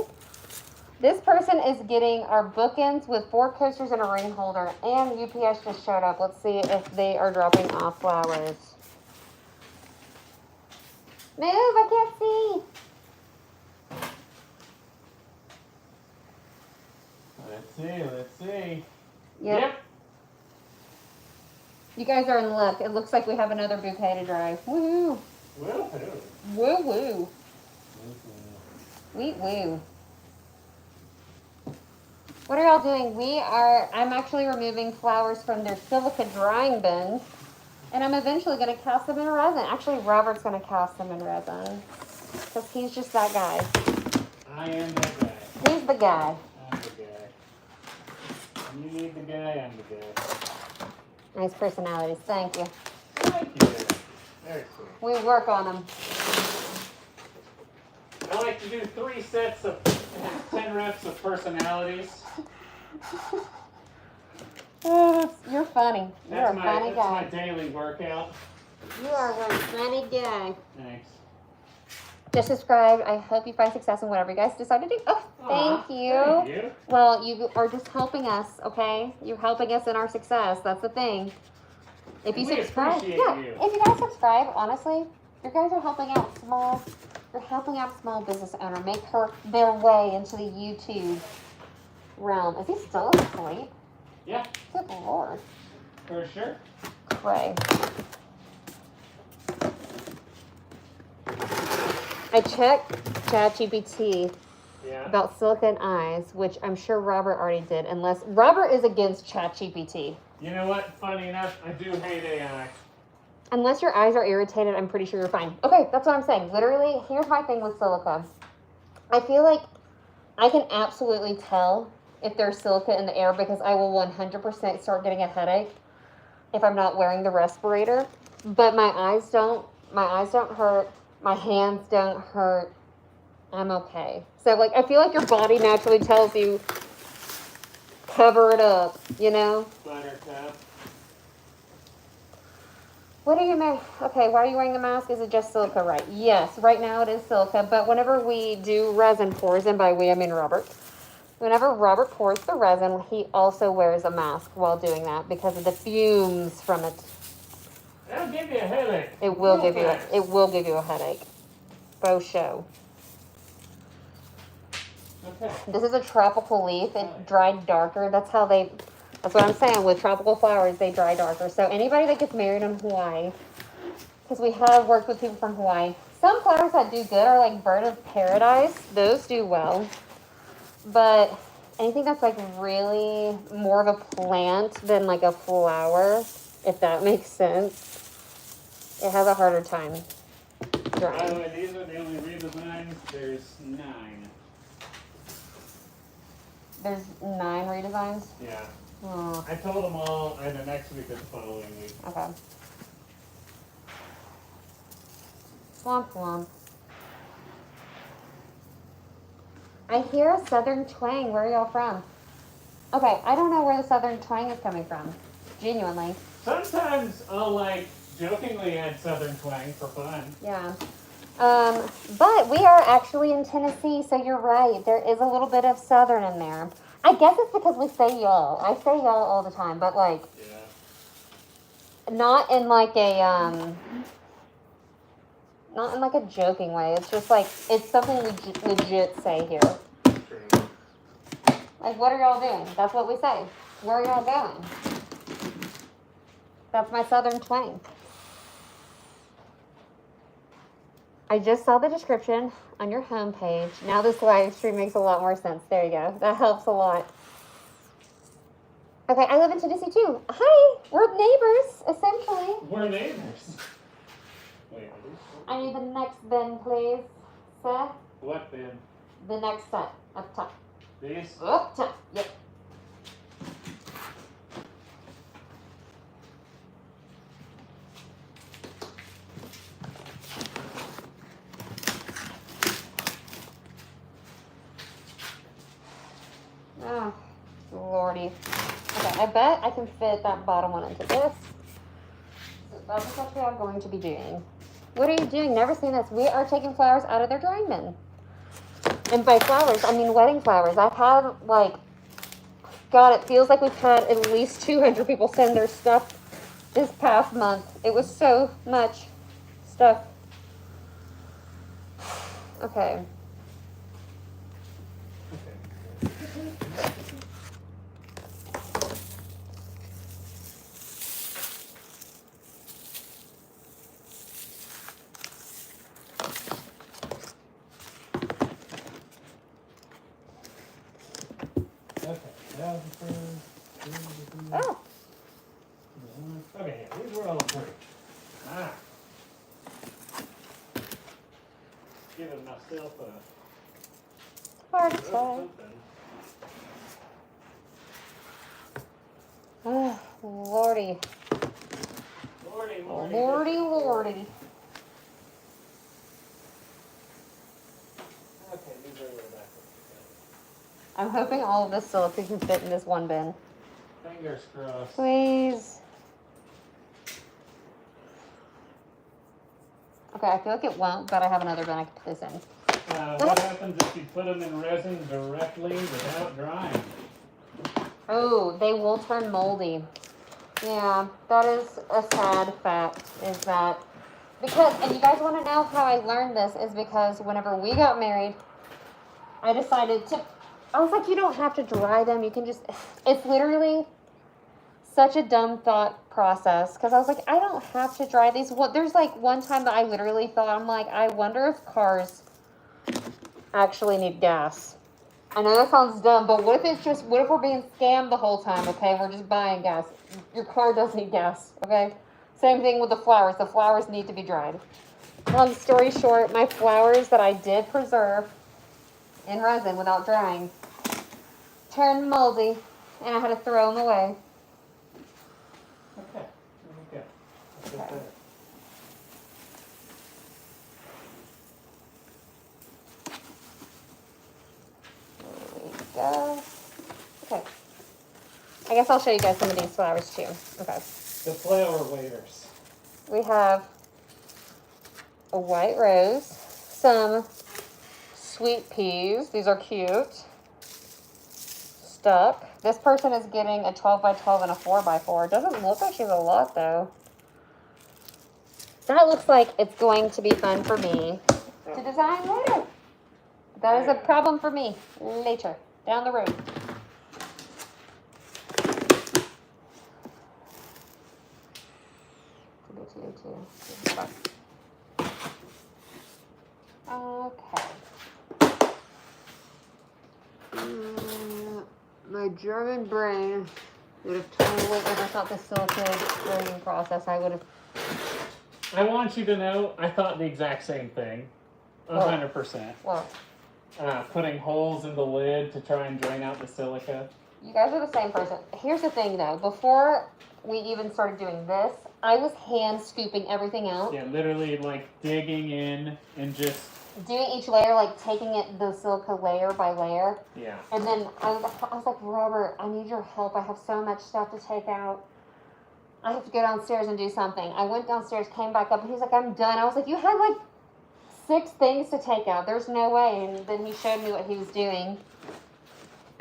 This person is getting our bookends with 4 coasters and a ring holder, and UPS just showed up. Let's see if they are dropping off flowers. Move, I can't see. Let's see. Yep. You guys are in luck. It looks like we have another bouquet to dry. Woo-hoo. Woo-hoo. Woo-woo. Woo-woo. What are y'all doing? I'm actually removing flowers from their silica drying bins, and I'm eventually going to cast them in resin. Actually, Robert's going to cast them in resin, because he's just that guy. I am that guy. He's the guy. I'm the guy. You need the guy, I'm the guy. Nice personalities. Thank you. Thank you. Very cool. We work on them. I like to do 3 sets of 10 reps of personalities. Oh, you're funny. You're a funny that's guy. my daily workout. You are a funny guy. Thanks. Just subscribe. I hope you find success in whatever you guys decide to do. Oh, thank you. Thank you. Well, you are just helping us, okay? You're helping us in our success. That's the thing. If you We subscribe, appreciate yeah. you. If you guys subscribe, honestly, you guys are helping out small. You're helping out small business owner make their way into the YouTube realm. Is he still asleep? Yeah, Good lord. for sure. Clay. I checked ChatGPT Yeah. about silicone eyes, which I'm sure Robert already did, unless Robert is against ChatGPT. You know what? Funny enough, I do hate AI. Unless your eyes are irritated, I'm pretty sure you're fine. Okay, that's what I'm saying. Literally, here's my thing with silica. I feel like I can absolutely tell if there's silica in the air because I will 100% start getting a headache if I'm not wearing the respirator. But my eyes don't hurt. My hands don't hurt. I'm okay. So like I feel like your body naturally tells you cover it up, you know? Buttercup. What are you okay, why are you wearing the mask? Is it just silica, right? Yes, right now it is silica, but whenever we do resin pours, and by we I mean Robert, whenever Robert pours the resin, he also wears a mask while doing that because of the fumes from it. That'll give you a headache. It will give you a headache. Faux show. Okay. This is a tropical leaf. It dried darker. That's what I'm saying. With tropical flowers, they dry darker. So anybody that gets married in Hawaii, because we have worked with people from Hawaii, some flowers that do good are like bird of paradise. Those do well. But anything that's like really more of a plant than like a flower, if that makes sense, it has a harder time drying. By the way, these are the only redesigns. There's 9. There's 9 redesigns? Yeah. Oh, I told them all either next week or the following week. okay. Swamp Swamp. I hear a southern twang. Where are y'all from? Okay, I don't know where the southern twang is coming from. Genuinely. Sometimes I'll like jokingly add southern twang for fun. Yeah. But we are actually in Tennessee, so you're right. There is a little bit of southern in there. I guess it's because we say y'all. I say y'all all the time, but like, not in like a not in like a joking way. It's just like it's something we legit say here. True. Like, what are y'all doing? That's what we say. Where are y'all going? That's my southern twang. I just saw the description on your homepage. Now this live stream makes a lot more sense. There you go. That helps a lot. Okay, I live in Tennessee too. Hi, we're neighbors, essentially. We're neighbors. Wait, I need the next bin, please, sir. what bin? The next set, up top. These? Up top, yep. Oh, lordy. Okay, I bet I can fit that bottom one into this. So that's what we are going to be doing. What are you doing? Never seen this. We are taking flowers out of their drying bin. And by flowers, I mean wedding flowers. I've had, like, God, it feels like we've had at least 200 people send their stuff this past month. It was so much stuff. Okay. Oh. Okay, these were all approved. Ah. Giving myself a Hard attack. something. Oh, lordy. Lordy, Lordy, lordy. Okay, these are way back. I'm hoping all of this silica can fit in this one bin. Fingers crossed. Please. Okay, I feel like it won't, but I have another bin I can put this in. What happens if you put them in resin directly without drying? Oh, they will turn moldy. Yeah, that is a sad fact, is that, because, and you guys want to know how I learned this, is because whenever we got married, I decided to, I was like, you don't have to dry them, you can just, it's literally such a dumb thought process because I was like, I don't have to dry these. What? There's like one time that I literally thought, I'm like, I wonder if cars actually need gas. I know that sounds dumb, but what if we're being scammed the whole time, okay? We're just buying gas. Your car does need gas, okay? Same thing with the flowers. The flowers need to be dried. Long story short, my flowers that I did preserve in resin without drying turned moldy, and I had to throw them away. Okay. There we go. Okay. There we go. Okay. I guess I'll show you guys some of these flowers too. Okay. The flower waiters. We have a white rose, some sweet peas. These are cute. Stuck. This person is getting a 12 by 12 and a 4 by 4. It doesn't look like she's a lot though. That looks like it's going to be fun for me to design later. That is a problem for me later, down the road. Okay. My German brain would have totally ever thought the silica grading process. I would have. I want you to know, I thought the exact same thing. 100%. Well, Putting holes in the lid to try and drain out the silica. you guys are the same person. Here's the thing though. Before we even started doing this, I was hand scooping everything out. Yeah, literally like digging in and just. Doing each layer, like taking it the silica layer by layer. Yeah. And then I was like, Robert, I need your help. I have so much stuff to take out. I have to go downstairs and do something. I went downstairs, came back up, and he's like, I'm done. I was like, you had like 6 things to take out. There's no way. And then he showed me what he was doing.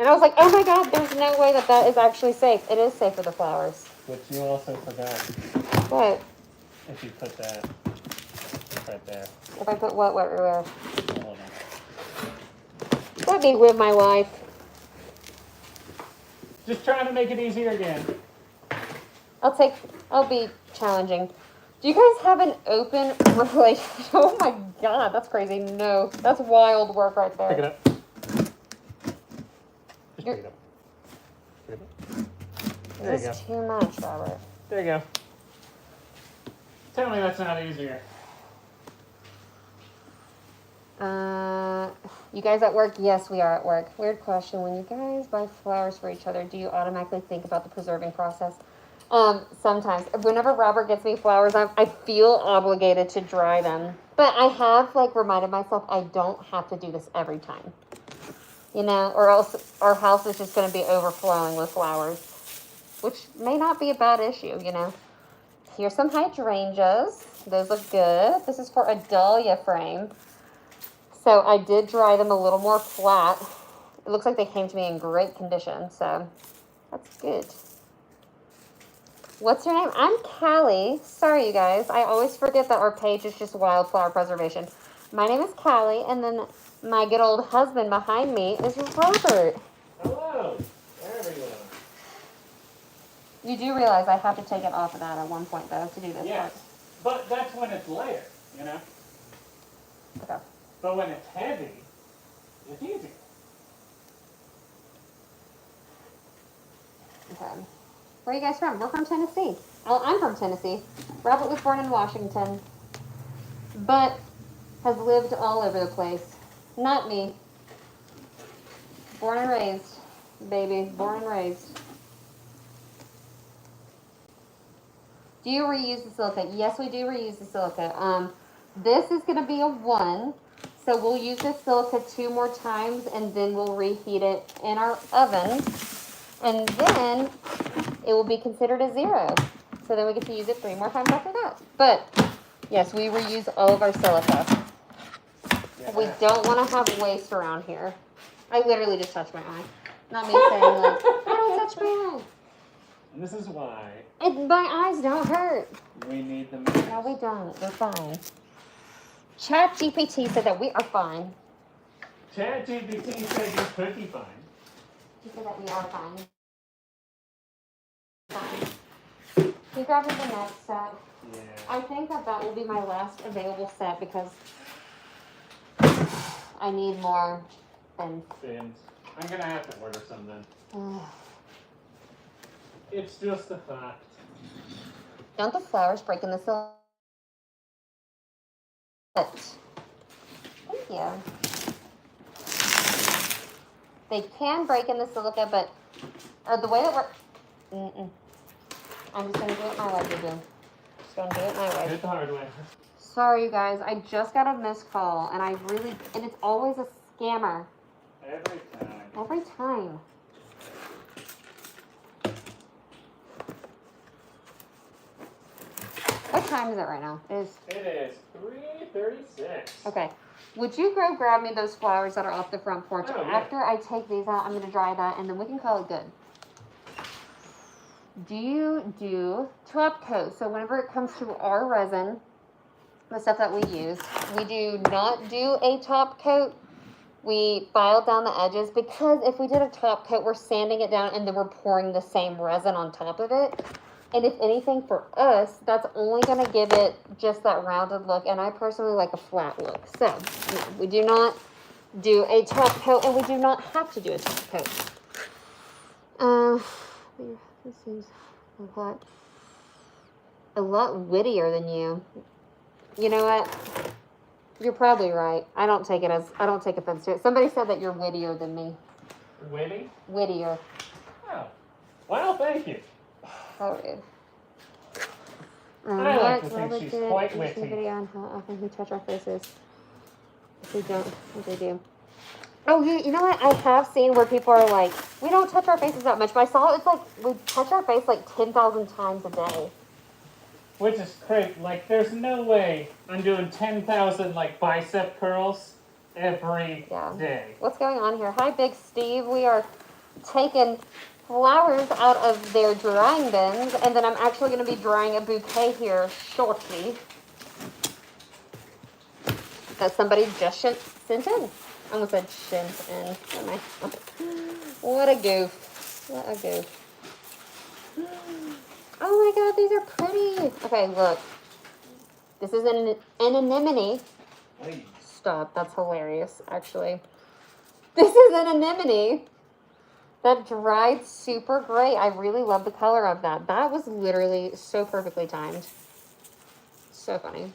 And I was like, oh my God, there's no way that that is actually safe. It is safe for the flowers. Which you also forgot. What? If you put that right there. If I put what where? Hold on. Let me live my life. Just trying to make it easier again. I'll be challenging. Do you guys have an open relationship? Oh my God, that's crazy. No, that's wild work right there. Pick it up. Just pick it up. Pick it up. There you This go. is too much, Robert. There you go. Tell me that's not easier. You guys at work? Yes, we are at work. Weird question. When you guys buy flowers for each other, do you automatically think about the preserving process? Sometimes. Whenever Robert gets me flowers, I feel obligated to dry them. But I have, like, reminded myself I don't have to do this every time. You know, or else our house is just going to be overflowing with flowers. Which may not be a bad issue, you know. Here's some hydrangeas. Those look good. This is for a dahlia frame. So I did dry them a little more flat. It looks like they came to me in great condition, so that's good. What's your name? I'm Callie. Sorry, you guys. I always forget that our page is just wildflower preservation. My name is Callie, and then my good old husband behind me is Robert. Hello. There we go. You do realize I have to take it off of that at one point, though, to do this Yes. But that's when it's layered, you know? part. Okay. But when it's heavy, it's easy. Okay. Where are you guys from? We're from Tennessee. Well, I'm from Tennessee. Robert was born in Washington, but has lived all over the place. Not me. Born and raised, baby. Born and raised. Do you reuse the silica? Yes, we do reuse the silica. This is going to be a 1. So we'll use this silica 2 more times, and then we'll reheat it in our oven. And then it will be considered a 0. So then we get to use it 3 more times after that. But yes, we reuse all of our silica. Yeah. We don't want to have waste around here. I literally just touched my eye. Not me saying like, I don't touch my eye. And this is why My eyes don't hurt. we need the No, we don't. We're fine. ChatGPT said that we are fine. ChatGPT said you could be fine. He said that we are fine. Fine. Can you grab me the next set? Yeah. I think that will be my last available set because I need more bins. Bins. I'm gonna have to order some then. It's just a fact. Don't the flowers break in the silicate? Thank you. They can break in the silica, but the way that we're... I'm just going to do it my way, boo-boo. Just going to do it my way. Do it the hard way. Sorry, you guys. I just got a missed call, and and it's always a scammer. Every time. Every time. What time is it right now? It is 3:36. Okay. Would you go grab me those flowers that are off the front porch? Oh, yeah. After I take these out, I'm going to dry that, and then we can call it good. Do you do top coat? So whenever it comes to our resin, the stuff that we use, we do not do a top coat. We file down the edges because if we did a top coat, we're sanding it down and then we're pouring the same resin on top of it. And if anything, for us, that's only going to give it just that rounded look. And I personally like a flat look. So, no, we do not do a top coat, and we do not have to do a top coat. This seems a lot wittier than you. You know what? You're probably right. I don't take offense to it. Somebody said that you're wittier than me. Witty? Wittier. Oh. Well, thank you. How rude. I like to think she's quite witty. Video on how often we touch our faces. If we don't, what they do. Oh, you know what? I have seen where people are like, we don't touch our faces that much, but I saw it's like we touch our face like 10,000 times a day. Which is crazy. Like, there's no way I'm doing 10,000 like bicep curls every day. What's going on here? Hi, Big Steve. We are taking flowers out of their drying bins, and then I'm actually going to be drying a bouquet here shortly that somebody just sent in. I almost said sent in. What a goof. What a goof. Oh my god, these are pretty. Okay, look. This is an anemone. Hey. Stop, that's hilarious, actually. This is an anemone that dried super great. I really love the color of that. That was literally so perfectly timed. So funny.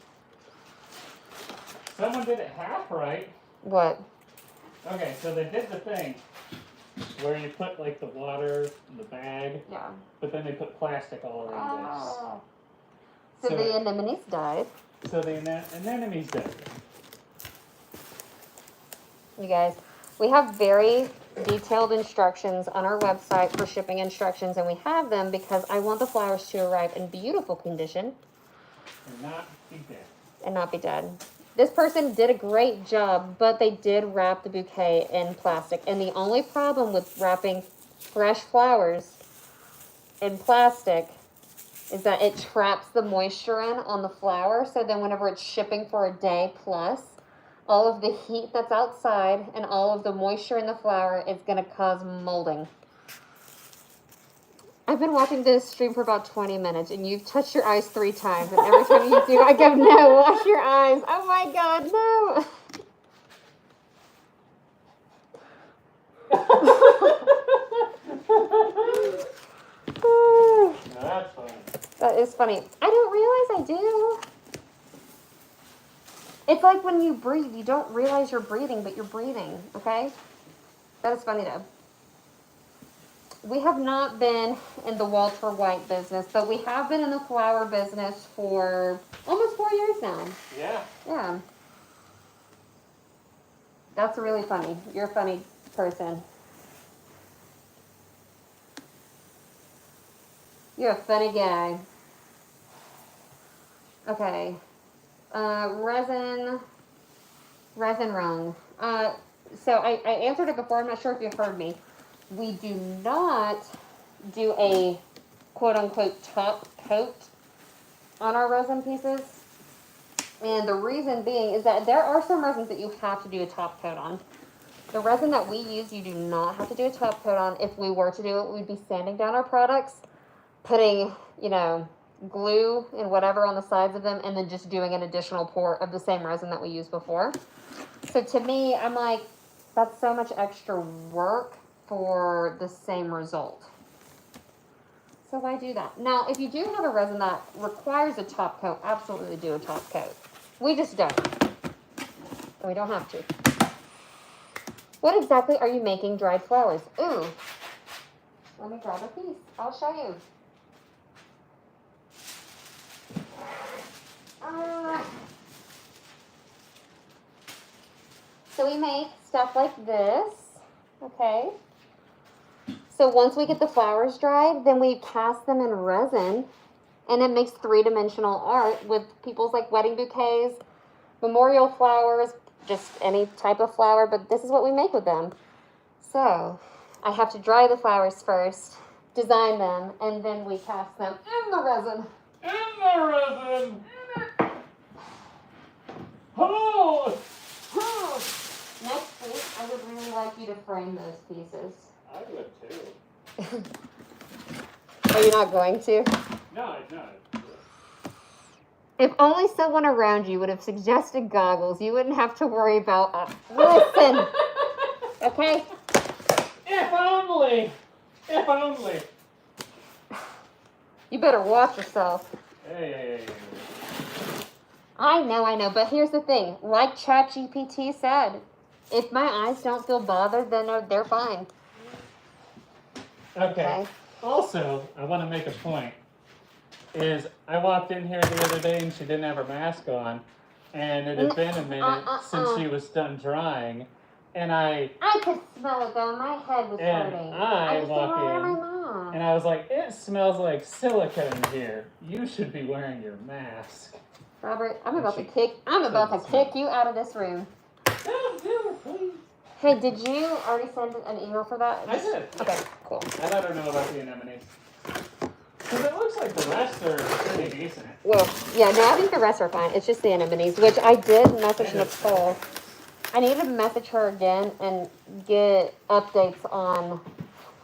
Someone did it half right. What? Okay, so they did the thing where you put like the water in the bag, Yeah. but then they put plastic all around Oh. So the anemones died. this. So the anemones died. You guys, we have very detailed instructions on our website for shipping instructions, and we have them because I want the flowers to arrive in beautiful condition And not be dead. and not be dead. This person did a great job, but they did wrap the bouquet in plastic. And the only problem with wrapping fresh flowers in plastic is that it traps the moisture in on the flower. So then whenever it's shipping for a day plus, all of the heat that's outside and all of the moisture in the flower is going to cause molding. I've been watching this stream for about 20 minutes, and you've touched your eyes 3 times, and every time you do, I go, no, wash your eyes. Oh my God, no. No, that's funny. That is funny. I don't realize I do. It's like when you breathe, you don't realize you're breathing, but you're breathing, okay? That is funny, though. We have not been in the Walter White business, but we have been in the flower business for almost 4 years now. Yeah. Yeah. That's really funny. You're a funny person. You're a funny guy. Okay. Resin rung. So I answered it before. I'm not sure if you heard me. We do not do a quote-unquote top coat on our resin pieces. And the reason being is that there are some resins that you have to do a top coat on. The resin that we use, you do not have to do a top coat on. If we were to do it, we'd be sanding down our products, putting, glue and whatever on the sides of them and then just doing an additional pour of the same resin that we used before. So to me, I'm like, that's so much extra work for the same result. So why do that? Now, if you do have a resin that requires a top coat, absolutely do a top coat. We just don't. We don't have to. What exactly are you making dried flowers? Ooh. Let me grab a piece. I'll show you. So we make stuff like this, okay? So once we get the flowers dried, then we cast them in resin, and it makes three-dimensional art with people's like wedding bouquets, memorial flowers, just any type of flower, but this is what we make with them. So I have to dry the flowers first, design them, and then we cast them in the resin. In the resin! Oh! Next week, I would really like you to frame those pieces. I would too. Are you not going to? No. If only someone around you would have suggested goggles, you wouldn't have to worry about listen. Okay? If only! If only! You better watch yourself. Hey. I know, but here's the thing. Like ChatGPT said, if my eyes don't feel bothered, then they're fine. Okay. Also, I want to make a point. Is I walked in here the other day and she didn't have her mask on, and it had been a minute since she was done drying, and I could smell it though. My head was hurting. I walk in, and I was like, it smells like silica in here. You should be wearing your mask. Robert, I'm about to kick you out of this room. Don't do it, please. Hey, did you already send an email for that? I did. Okay, cool. I let her know about the anemones. Because it looks like the rest are pretty decent. Well, yeah, no, I think the rest are fine. It's just the anemones, which I did message Nicole. I need to message her again and get updates on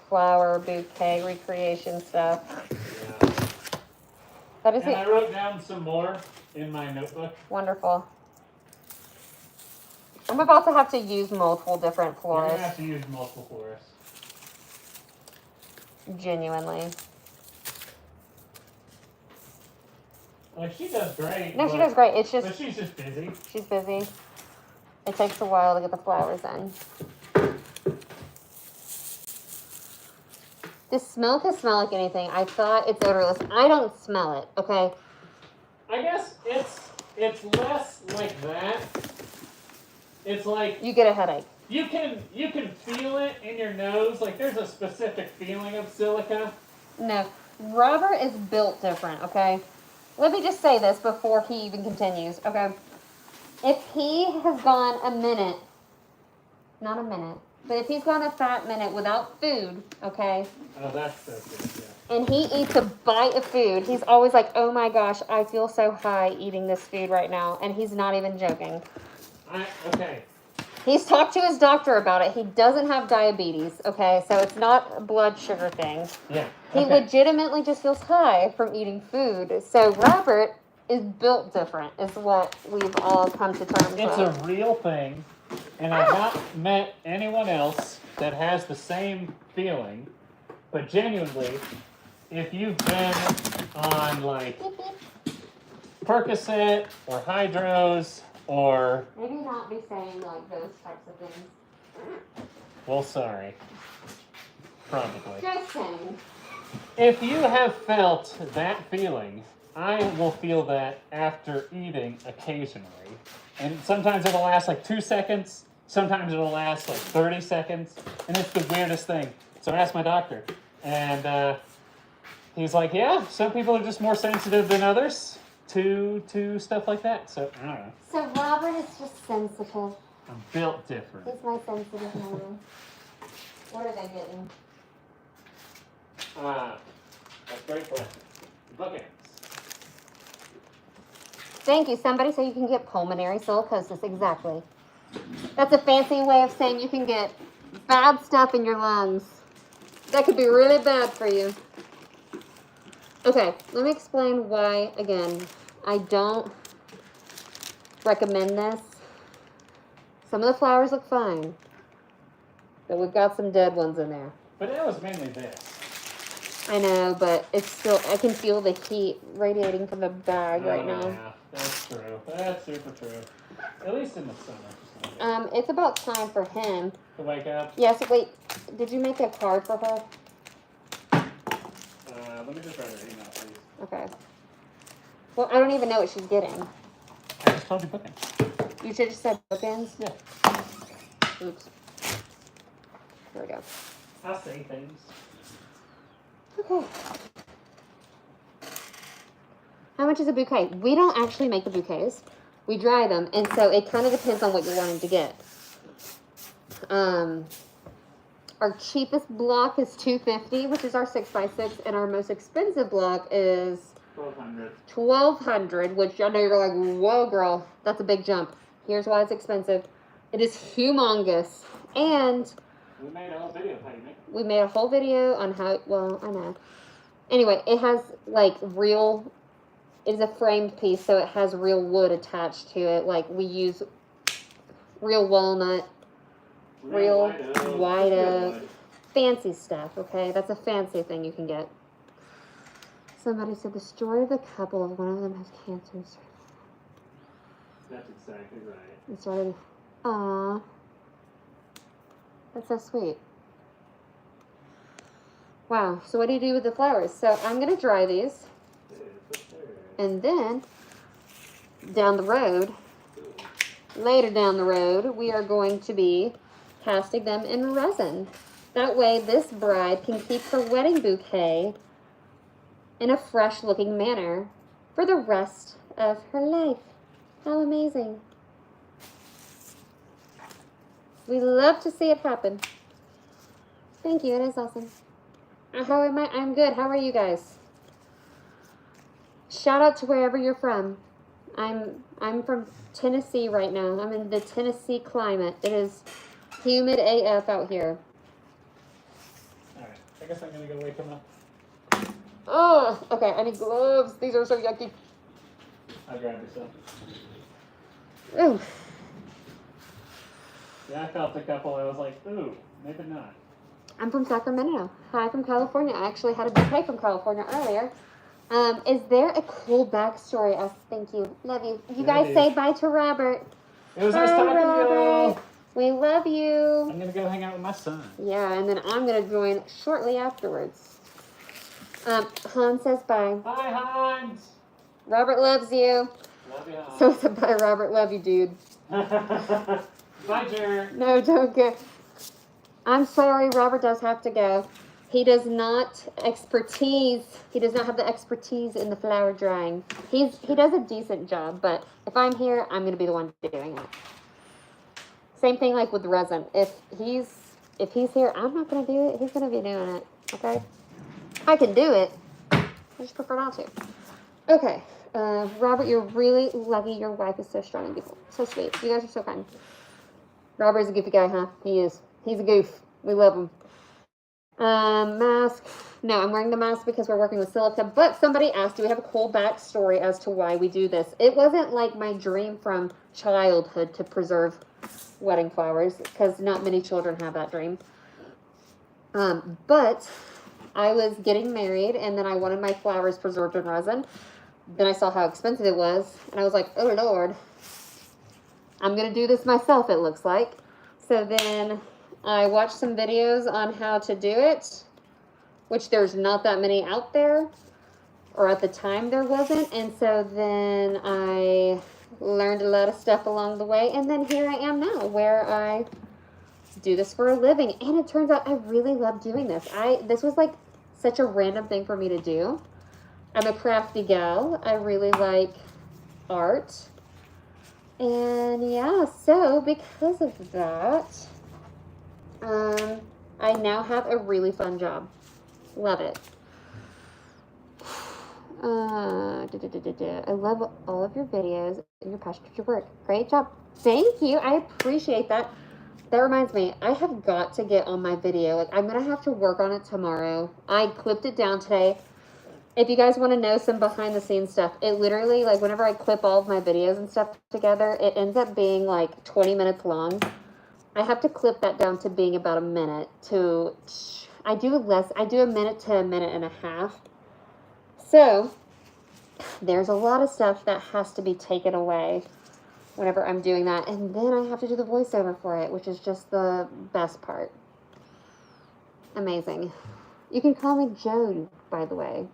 flower bouquet recreation stuff. Yeah. That is And it. I wrote down some more in my notebook. Wonderful. I'm about to have to use multiple different You're going to florists. have to use multiple florists. Genuinely. Like, she does great. No, she does great. It's But just, she's just busy. she's busy. It takes a while to get the flowers in. This smell can smell like anything. I thought it's odorless. I don't smell it, okay? I guess it's less like that. It's like You get a headache. you can feel it in your nose. Like there's a specific feeling of silica. No, Robert is built different, okay? Let me just say this before he even continues, okay? If he has gone a minute, not a minute, but if he's gone a fat minute without food, okay, Oh, that's so good. Yeah. and he eats a bite of food, he's always like, oh my gosh, I feel so high eating this food right now, and he's not even joking. Okay. He's talked to his doctor about it. He doesn't have diabetes, okay? So it's not a blood sugar thing. Yeah. He Okay. legitimately just feels high from eating food. So Robert is built different, is what we've all come to terms It's with. a real thing, and I've not met anyone else that has the same feeling. But genuinely, if you've been on like Beep, beep. Percocet or Hydros or Maybe not be saying like those types of things. well, sorry, probably. Just saying. If you have felt that feeling, I will feel that after eating occasionally. And sometimes it'll last like 2 seconds, sometimes it'll last like 30 seconds, and it's the weirdest thing. So I asked my doctor, and he's like, yeah, some people are just more sensitive than others to stuff like that. So, I don't know. So Robert is just sensitive. I'm built different. He's my sensitive man. What are they getting? That's a great question. Bouquets. Thank you. Somebody said you can get pulmonary silicosis. Exactly. That's a fancy way of saying you can get bad stuff in your lungs. That could be really bad for you. Okay, let me explain why, again, I don't recommend this. Some of the flowers look fine, but we've got some dead ones in there. But it was mainly this. I know, but it's still, I can feel the heat radiating from the bag right now. Yeah, that's true. That's super true. At least in the summer. It's about time for him. To wake up? Yes, wait, did you make a card for her? Let me just write her email, please. Okay. Well, I don't even know what she's getting. I just told you bookends. You should have just said bookends? Yeah. Oops. There we go. I'll say things. Okay. How much is a bouquet? We don't actually make the bouquets. We dry them, and so it kind of depends on what you're wanting to get. Our cheapest block is $250, which is our 6x6, and our most expensive block is $1,200, which I know you're like, whoa, girl, that's a big jump. Here's why it's expensive. It is humongous, and we made a whole video how you make it. We made a whole video on how. Well, I know. Anyway, it has like real. It is a framed piece, so it has real wood attached to it. Like we use real walnut. Real white oak, fancy stuff, okay? That's a fancy thing you can get. Somebody said the story of the couple of one of them has cancer. That's exactly right. It started, aww. That's so sweet. Wow, so what do you do with the flowers? So I'm going to dry these. And then, down the road, later down the road, we are going to be casting them in resin. That way this bride can keep her wedding bouquet in a fresh looking manner for the rest of her life. How amazing. We love to see it happen. Thank you, it is awesome. How am I? I'm good. How are you guys? Shout out to wherever you're from. I'm from Tennessee right now. I'm in the Tennessee climate. It is humid AF out here. Alright, I guess I'm gonna go wake him up. Oh, okay, I need gloves. These are so yucky. I'll grab you some. Ooh. Yeah, I felt a couple. I was like, ooh, maybe not. I'm from Sacramento. Hi from California. I actually had a bouquet from California earlier. Is there a cool backstory? Thank you. Love you. You guys say bye to Robert. It was nice talking to you. We love you. I'm gonna go hang out with my son. Yeah, and then I'm gonna join shortly afterwards. Hans says bye. Bye, Hans. Robert loves you. Love you, Hans. So it's a bye, Robert. Love you, dude. Bye, Jared. No, don't go. I'm sorry, Robert does have to go. He does not have the expertise in the flower drying. He does a decent job, but if I'm here, I'm gonna be the one doing it. Same thing like with resin. If he's here, I'm not gonna do it. He's gonna be doing it. Okay? I can do it. I just prefer not to. Okay. Robert, you're really lucky. Your wife is so strong and beautiful. So sweet. You guys are so kind. Robert's a goofy guy, huh? He is. He's a goof. We love him. Mask. No, I'm wearing the mask because we're working with silica. But somebody asked, do we have a cool backstory as to why we do this? It wasn't like my dream from childhood to preserve wedding flowers, because not many children have that dream. But I was getting married, and then I wanted my flowers preserved in resin. Then I saw how expensive it was, and I was like, oh Lord, I'm gonna do this myself, it looks like. So then I watched some videos on how to do it, which there's not that many out there, or at the time there wasn't. And so then I learned a lot of stuff along the way, and then here I am now where I do this for a living. And it turns out I really love doing this. This was like such a random thing for me to do. I'm a crafty gal. I really like art. And yeah, so because of that, I now have a really fun job. Love it. I love all of your videos and your passion for your work. Great job. Thank you. I appreciate that. That reminds me, I have got to get on my video. Like, I'm going to have to work on it tomorrow. I clipped it down today. if you guys want to know some behind the scenes stuff, it literally, like, whenever I clip all of my videos and stuff together, it ends up being like 20 minutes long. I have to clip that down to being about a minute to, I do a minute to a minute and a half. So there's a lot of stuff that has to be taken away whenever I'm doing that. And then I have to do the voiceover for it, which is just the best part. Amazing. You can call me Joe, by the way.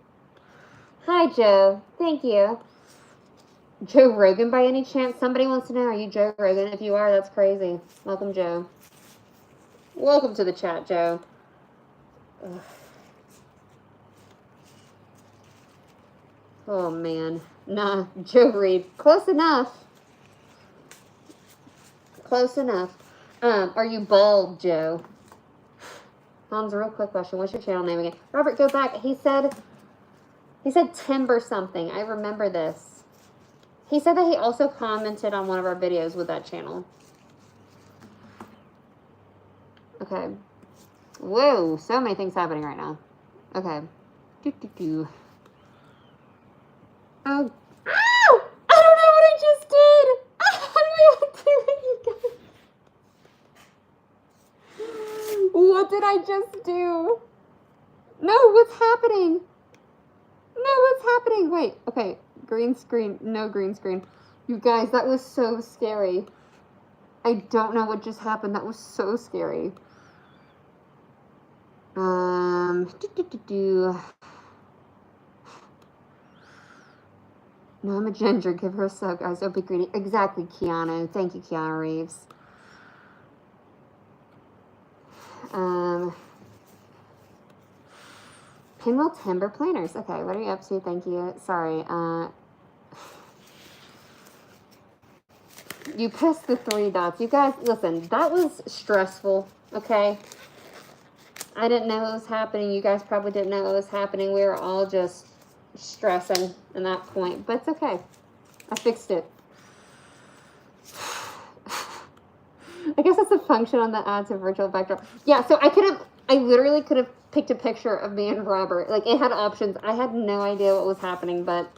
Hi, Joe. Thank you. Joe Rogan, by any chance? Somebody wants to know, are you Joe Rogan? If you are, that's crazy. Welcome, Joe. Welcome to the chat, Joe. Ugh. Oh, man. Nah, Joe Reed. Close enough. Close enough. Are you bald, Joe? Mom's a real quick question. What's your channel name again? Robert, go back. He said Timber something. I remember this. He said that he also commented on one of our videos with that channel. Okay. Whoa, so many things happening right now. Okay. Oh. Ow! I don't know what I just did. How do I undo it, you guys? What did I just do? No, what's happening? No, what's happening? Wait, okay. Green screen. No green screen. You guys, that was so scary. I don't know what just happened. That was so scary. No, I'm a ginger. Give her a sub, guys. Don't be greedy. Exactly, Keanu. Thank you, Keanu Reeves. Pinwheel Timber Planners. Okay, what are you up to? Thank you. Sorry. You pressed the 3 dots. You guys, listen, that was stressful, okay? I didn't know it was happening. You guys probably didn't know it was happening. We were all just stressing at that point, but it's okay. I fixed it. I guess that's a function on the add to virtual backdrop. Yeah, so I literally could have picked a picture of me and Robert. Like, it had options. I had no idea what was happening, but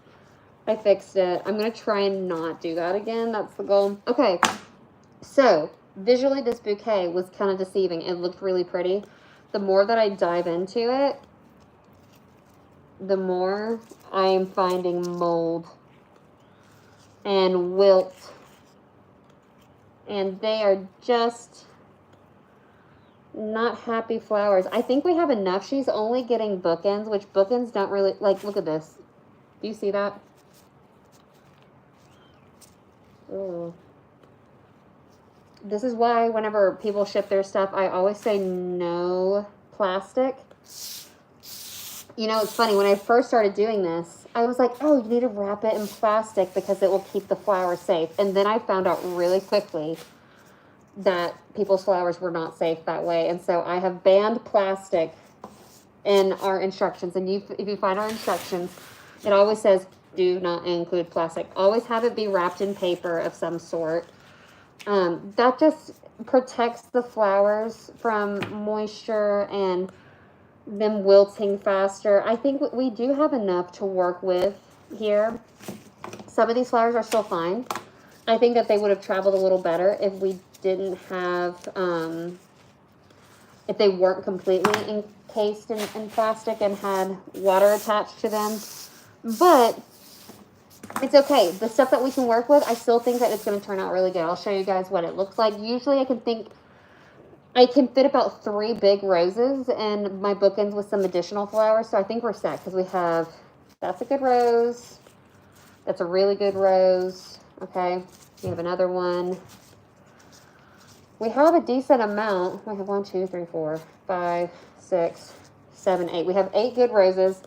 I fixed it. I'm going to try and not do that again. That's the goal. Okay, so visually this bouquet was kind of deceiving. It looked really pretty. The more that I dive into it, the more I am finding mold and wilt. And they are just not happy flowers. I think we have enough. She's only getting bookends, which bookends don't really, like, look at this. Do you see that? Ooh. This is why whenever people ship their stuff, I always say no plastic. You know, it's funny. When I first started doing this, I was like, oh, you need to wrap it in plastic because it will keep the flower safe. And then I found out really quickly that people's flowers were not safe that way. And so I have banned plastic in our instructions. And if you find our instructions, it always says, do not include plastic. Always have it be wrapped in paper of some sort. That just protects the flowers from moisture and them wilting faster. I think we do have enough to work with here. Some of these flowers are still fine. I think that they would have traveled a little better if we didn't have, if they weren't completely encased in plastic and had water attached to them. But it's okay. The stuff that we can work with, I still think that it's going to turn out really good. I'll show you guys what it looks like. Usually I can fit about 3 big roses and my bookends with some additional flowers. So I think we're set because we have, that's a good rose. That's a really good rose. Okay. We have another one. We have a decent amount. We have 1, 2, 3, 4, 5, 6, 7, 8. We have 8 good roses.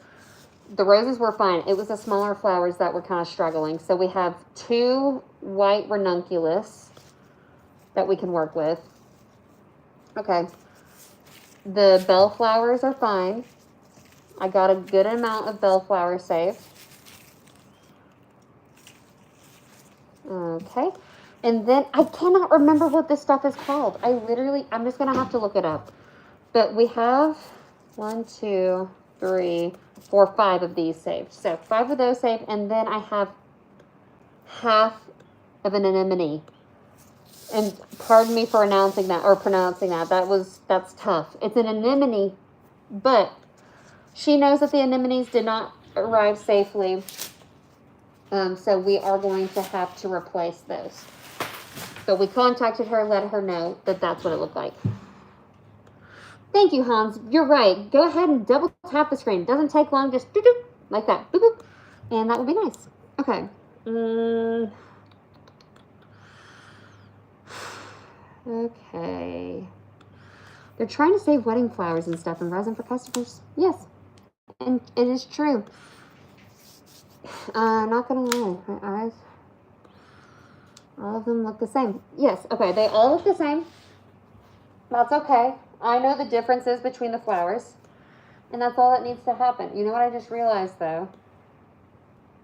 The roses were fine. It was the smaller flowers that were kind of struggling. So we have 2 white ranunculus that we can work with. Okay. The bellflowers are fine. I got a good amount of bellflowers saved. Okay. And then I cannot remember what this stuff is called. I'm just going to have to look it up. But we have 1, 2, 3, 4, 5 of these saved. So 5 of those saved, and then I have half of an anemone. And pardon me for pronouncing that. That's tough. It's an anemone, but she knows that the anemones did not arrive safely. So we are going to have to replace those. So we contacted her, let her know that that's what it looked like. Thank you, Hans. You're right. Go ahead and double tap the screen. Doesn't take long. Just doop, doop, like that. Boop, boop. And that would be nice. Okay. Okay. They're trying to save wedding flowers and stuff and resin for customers. Yes. And it is true. Not gonna lie. My eyes. All of them look the same. Yes. Okay. They all look the same. That's okay. I know the differences between the flowers. And that's all that needs to happen. You know what I just realized, though?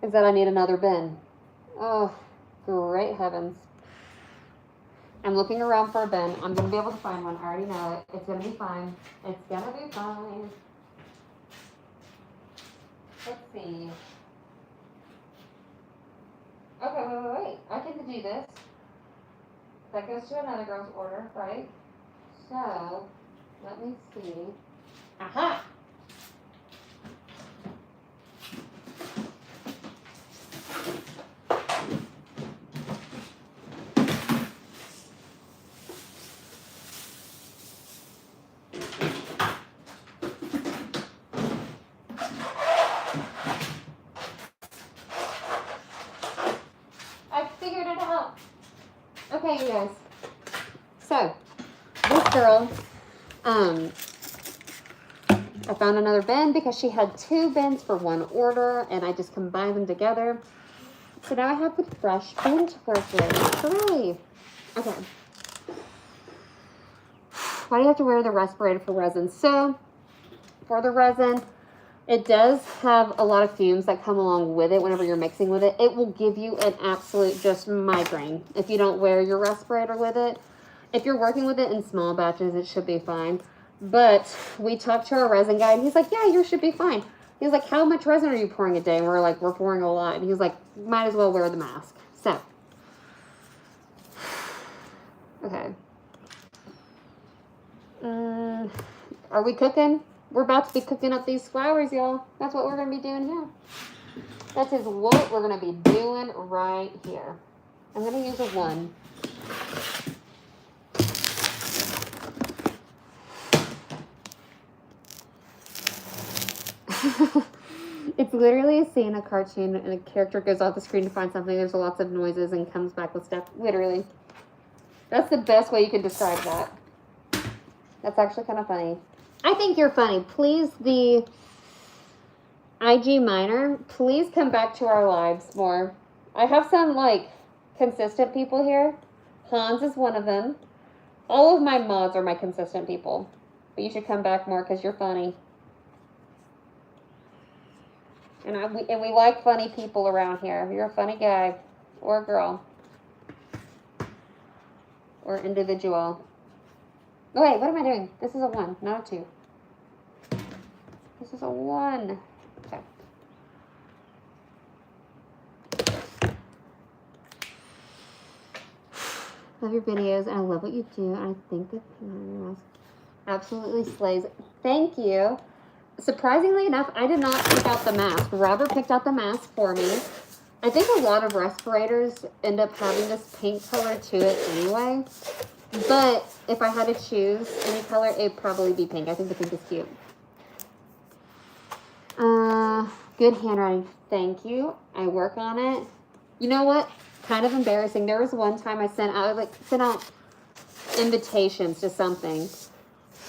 Is that I need another bin. Oh, great heavens. I'm looking around for a bin. I'm going to be able to find one. I already know it. It's going to be fine. It's going to be fine. Let's see. Okay, wait. I get to do this. That goes to another girl's order, right? So, let me see. Aha! I figured it out. Okay, you guys. So, this girl, I found another bin because she had 2 bins for one order, and I just combined them together. So now I have the fresh bin to work with. Hooray! Okay. Why do you have to wear the respirator for resin? So, for the resin, it does have a lot of fumes that come along with it whenever you're mixing with it. It will give you an absolute just migraine if you don't wear your respirator with it. If you're working with it in small batches, it should be fine. But we talked to our resin guy, and he's like, yeah, yours should be fine. He was like, how much resin are you pouring a day? And we're like, we're pouring a lot. And he was like, might as well wear the mask. So, okay. Are we cooking? We're about to be cooking up these flowers, y'all. That's what we're going to be doing here. That is what we're going to be doing right here. I'm going to use a 1. It's literally a scene, a cartoon, and a character goes off the screen to find something. There's lots of noises and comes back with stuff. Literally. That's the best way you can describe that. That's actually kind of funny. I think you're funny. Please, the IG minor, please come back to our lives more. I have some, like, consistent people here. Hans is one of them. All of my mods are my consistent people. But you should come back more because you're funny. And we like funny people around here. You're a funny guy or girl or individual. Oh, wait, what am I doing? This is a 1, not a 2. This is a 1. Okay. Love your videos, and I love what you do. And I think that absolutely slays. Thank you. Surprisingly enough, I did not pick out the mask. Robert picked out the mask for me. I think a lot of respirators end up having this pink color to it anyway. But if I had to choose any color, it'd probably be pink. I think the pink is cute. Good handwriting. Thank you. I work on it. You know what? Kind of embarrassing. There was one time I sent out invitations to something.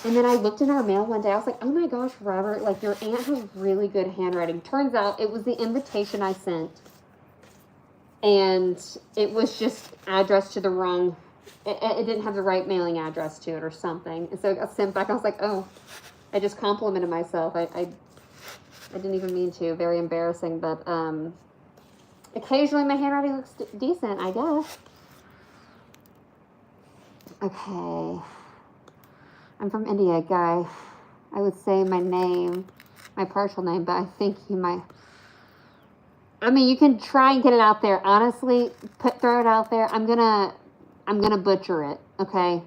And then I looked in our mail one day. I was like, oh my gosh, Robert, like your aunt has really good handwriting. Turns out it was the invitation I sent. And it was just addressed to the wrong, it didn't have the right mailing address to it or something. And so it got sent back. I was like, oh, I just complimented myself. I didn't even mean to. Very embarrassing. But occasionally my handwriting looks decent, I guess. Okay. I'm from India, guy. I would say my name my partial name, but I think he might. I mean, you can try and get it out there. Honestly, throw it out there. I'm gonna butcher it. Okay.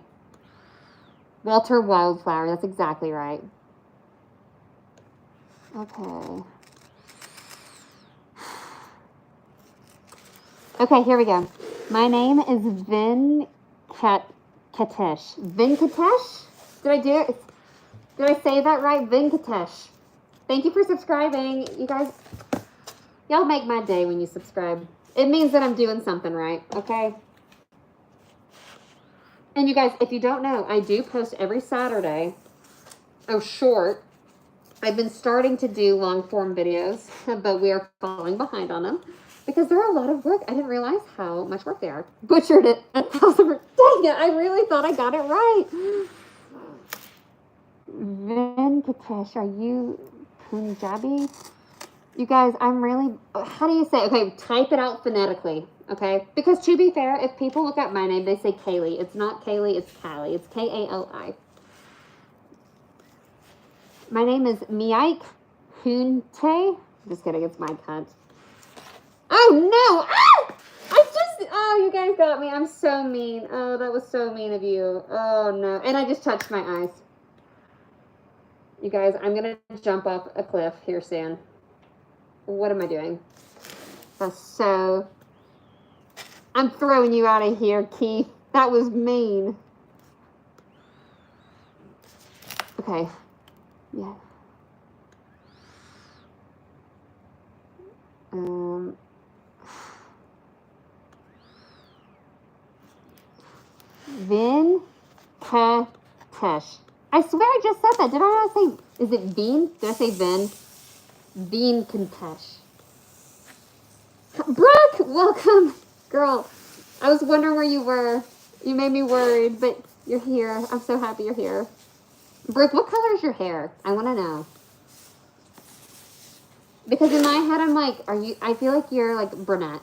Walter Wildflower. That's exactly right. Okay. Okay, here we go. My name is Venkatesh. Venkatesh? Did I do it? Did I say that right? Venkatesh. Thank you for subscribing. You guys, y'all make my day when you subscribe. It means that I'm doing something right, okay? And you guys, if you don't know, I do post every Saturday. Oh, short. I've been starting to do long form videos, but we are falling behind on them because they're a lot of work. I didn't realize how much work they are. Butchered it. Dang it, I really thought I got it right. Venkatesh, are you Punjabi? You guys, I'm really, how do you say, okay, type it out phonetically, okay? Because to be fair, if people look at my name, they say Kaylee. It's not Kaylee, it's Callie. It's Kali. My name is Miaik Hunte. Just kidding, it's my cunt. Oh no! Ah! Oh, you guys got me. I'm so mean. Oh, that was so mean of you. Oh no. And I just touched my eyes. You guys, I'm gonna jump off a cliff here soon. What am I doing? That's so... I'm throwing you out of here, Keith. That was mean. Okay. Yeah. Venkatesh. I swear I just said that. Did I not say, is it Veen? Did I say Vin? Venkatesh. Brooke, welcome. Girl, I was wondering where you were. You made me worried, but you're here. I'm so happy you're here. Brooke, what color is your hair? I want to know. Because in my head, I'm like, I feel like you're like brunette.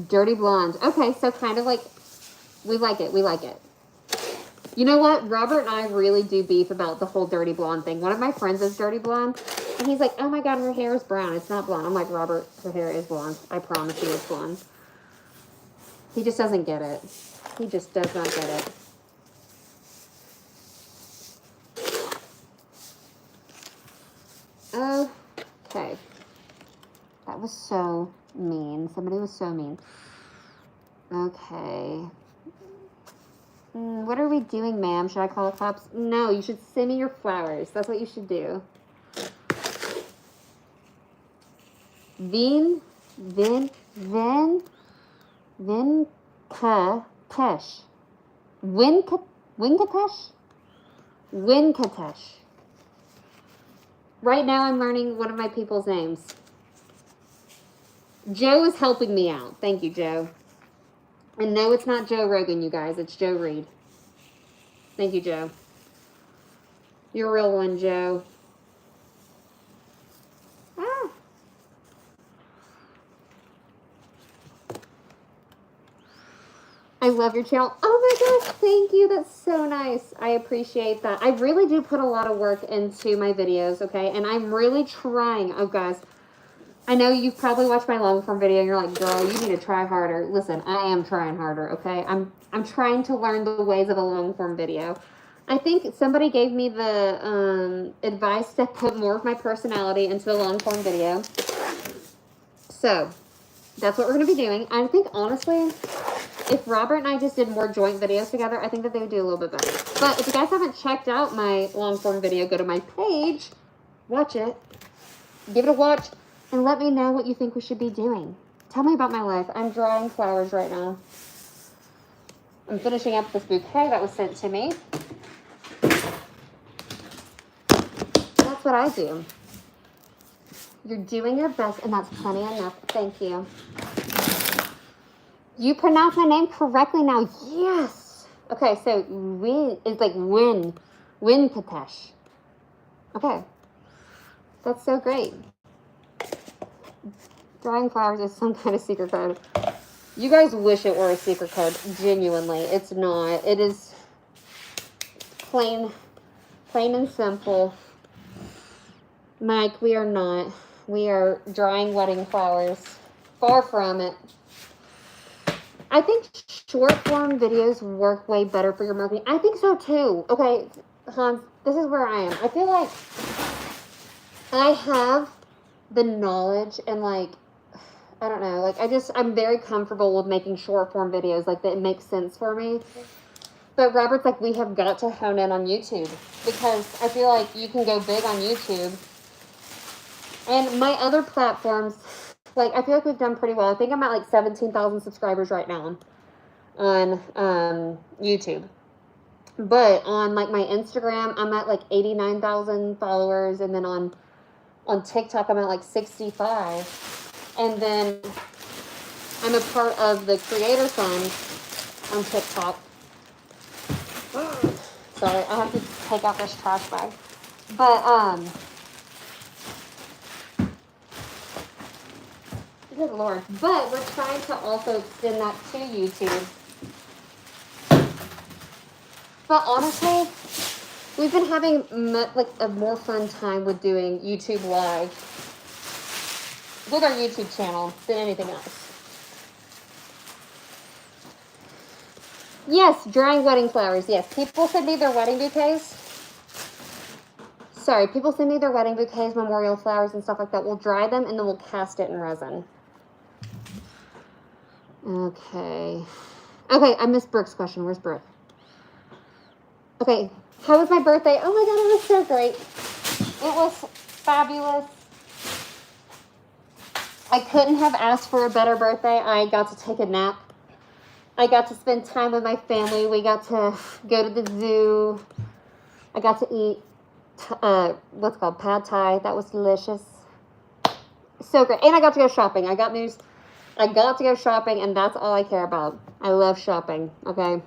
Dirty blonde. Okay, so kind of like, we like it. We like it. You know what? Robert and I really do beef about the whole dirty blonde thing. One of my friends is dirty blonde, and he's like, oh my God, her hair is brown. It's not blonde. I'm like, Robert, her hair is blonde. I promise you it's blonde. He just doesn't get it. He just does not get it. Okay. That was so mean. Somebody was so mean. Okay. What are we doing, ma'am? Should I call the cops? No, you should send me your flowers. That's what you should do. Venkatesh. Venkatesh. Right now I'm learning one of my people's names. Joe is helping me out. Thank you, Joe. And no, it's not Joe Rogan, you guys. It's Joe Reed. Thank you, Joe. You're a real one, Joe. Ah. I love your channel. Oh my gosh, thank you. That's so nice. I appreciate that. I really do put a lot of work into my videos, okay? And I'm really trying. Oh, guys. I know you've probably watched my long form video and you're like, girl, you need to try harder. Listen, I am trying harder, okay? I'm trying to learn the ways of a long form video. I think somebody gave me the advice to put more of my personality into a long form video. So, that's what we're going to be doing. I think, honestly, if Robert and I just did more joint videos together, I think that they would do a little bit better. But if you guys haven't checked out my long form video, go to my page, watch it, give it a watch, and let me know what you think we should be doing. Tell me about my life. I'm drawing flowers right now. I'm finishing up this bouquet that was sent to me. That's what I do. You're doing your best, and that's plenty enough. Thank you. You pronounce my name correctly now. Yes. Okay, so it's like Venkatesh. Okay. That's so great. Drawing flowers is some kind of secret code. You guys wish it were a secret code. Genuinely, it's not. It is plain and simple. Mike, we are not. We are drying wedding flowers. Far from it. I think short form videos work way better for your marketing. I think so too. Okay, Hans, this is where I am. I feel like I have the knowledge and like, I don't know, like I'm very comfortable with making short form videos, like that it makes sense for me. But Robert's like, we have got to hone in on YouTube because I feel like you can go big on YouTube. And my other platforms, like I feel like we've done pretty well. I think I'm at like 17,000 subscribers right now on YouTube. But on like my Instagram, I'm at like 89,000 followers, and then on TikTok, I'm at like 65. And then I'm a part of the Creator Fund on TikTok. Sorry, I have to take out this trash bag. But good Lord. But we're trying to also extend that to YouTube. But honestly, we've been having like a more fun time with doing YouTube Live with our YouTube channel than anything else. Yes, drying wedding flowers. Yes, people send me their wedding bouquets. Sorry, people send me their wedding bouquets, memorial flowers, and stuff like that. We'll dry them and then we'll cast it in resin. Okay. Okay, I missed Brooke's question. Where's Brooke? Okay, how was my birthday? Oh my God, it was so great. It was fabulous. I couldn't have asked for a better birthday. I got to take a nap. I got to spend time with my family. We got to go to the zoo. I got to eat, what's it called, pad thai. That was delicious. So great. And I got to go shopping. I got to go shopping, and that's all I care about. I love shopping, okay?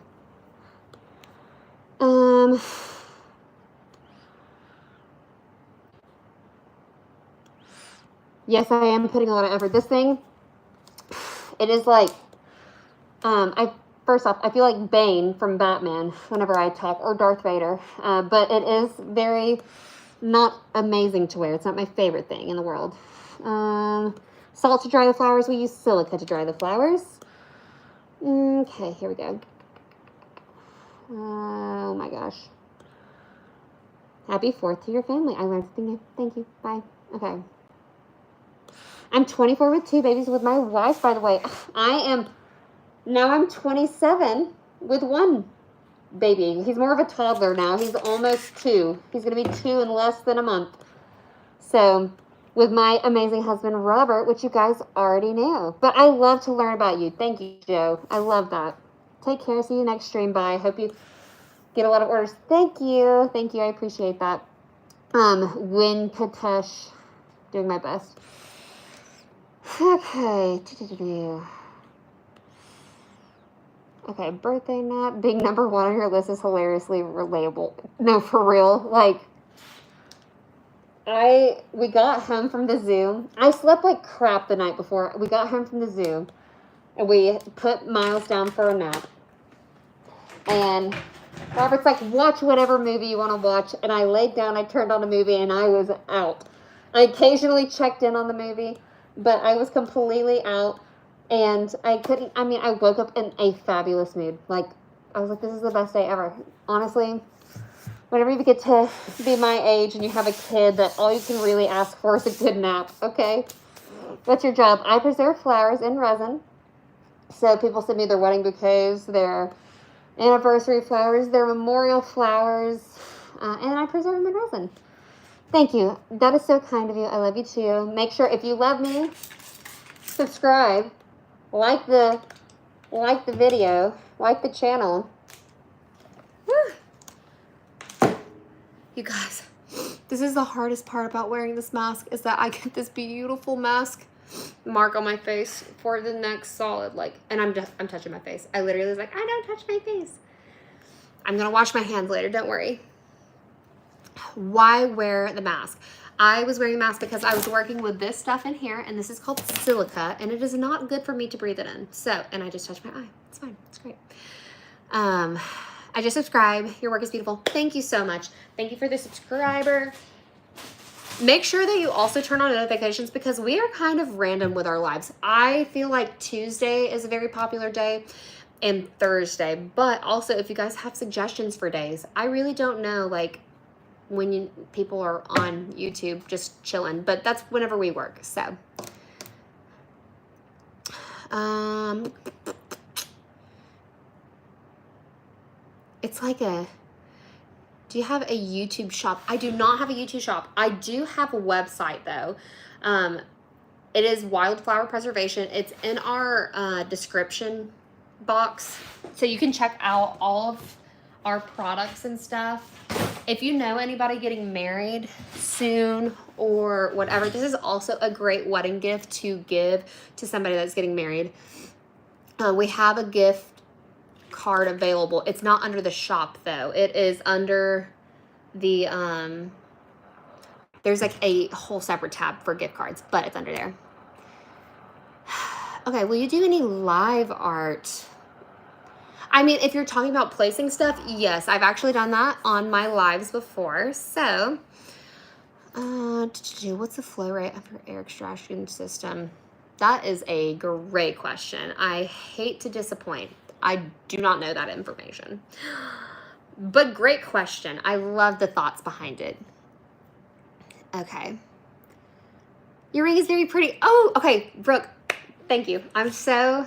Yes, I am putting a lot of effort. This thing, it is like, first off, I feel like Bane from Batman whenever I talk, or Darth Vader, but it is very not amazing to wear. It's not my favorite thing in the world. Salt to dry the flowers. We use silica to dry the flowers. Okay, here we go. Oh my gosh. Happy 4th to your family. I learned something new. Thank you. Bye. Okay. I'm 24 with 2 babies with my wife, by the way. I'm 27 with 1 baby. He's more of a toddler now. He's almost 2. He's going to be 2 in less than a month. So, with my amazing husband, Robert, which you guys already knew. But I love to learn about you. Thank you, Joe. I love that. Take care. See you next stream. Bye. Hope you get a lot of orders. Thank you. Thank you. I appreciate that. Win Katesh. Doing my best. Okay. Okay, birthday nap. Being number 1 on your list is hilariously relatable. No, for real. Like, we got home from the zoo. I slept like crap the night before. We got home from the zoo, and we put Miles down for a nap. And Robert's like, watch whatever movie you want to watch. And I laid down, I turned on a movie, and I was out. I occasionally checked in on the movie, but I was completely out. And I woke up in a fabulous mood. Like, I was like, this is the best day ever. Honestly, whenever you get to be my age and you have a kid, that all you can really ask for is a good nap, okay? What's your job? I preserve flowers in resin. So people send me their wedding bouquets, their anniversary flowers, their memorial flowers, and I preserve them in resin. Thank you. That is so kind of you. I love you too. Make sure, if you love me, subscribe, like the video, like the channel. Woo. You guys, this is the hardest part about wearing this mask, is that I get this beautiful mask mark on my face for the next solid, like, and I'm touching my face. I literally was like, I don't touch my face. I'm gonna wash my hands later, don't worry. Why wear the mask? I was wearing a mask because I was working with this stuff in here, and this is called silica, and it is not good for me to breathe it in. So, and I just touched my eye. It's fine. It's great. I just subscribe. Your work is beautiful. Thank you so much. Thank you for the subscriber. Make sure that you also turn on notifications because we are kind of random with our lives. I feel like Tuesday is a very popular day and Thursday, but also if you guys have suggestions for days, I really don't know like when people are on YouTube just chilling, but that's whenever we work. So, it's like do you have a YouTube shop? I do not have a YouTube shop. I do have a website though. It is Wildflower Preservation. It's in our description box. So you can check out all of our products and stuff. If you know anybody getting married soon or whatever, this is also a great wedding gift to give to somebody that's getting married. We have a gift card available. It's not under the shop though. It is under the there's like a whole separate tab for gift cards, but it's under there. Okay, will you do any live art? I mean, if you're talking about placing stuff, yes, I've actually done that on my lives before. So what's the flow rate of your air extraction system? That is a great question. I hate to disappoint. I do not know that information. But great question. I love the thoughts behind it. Okay. Your ring is very pretty. Oh, okay, Brooke, thank you. I'm so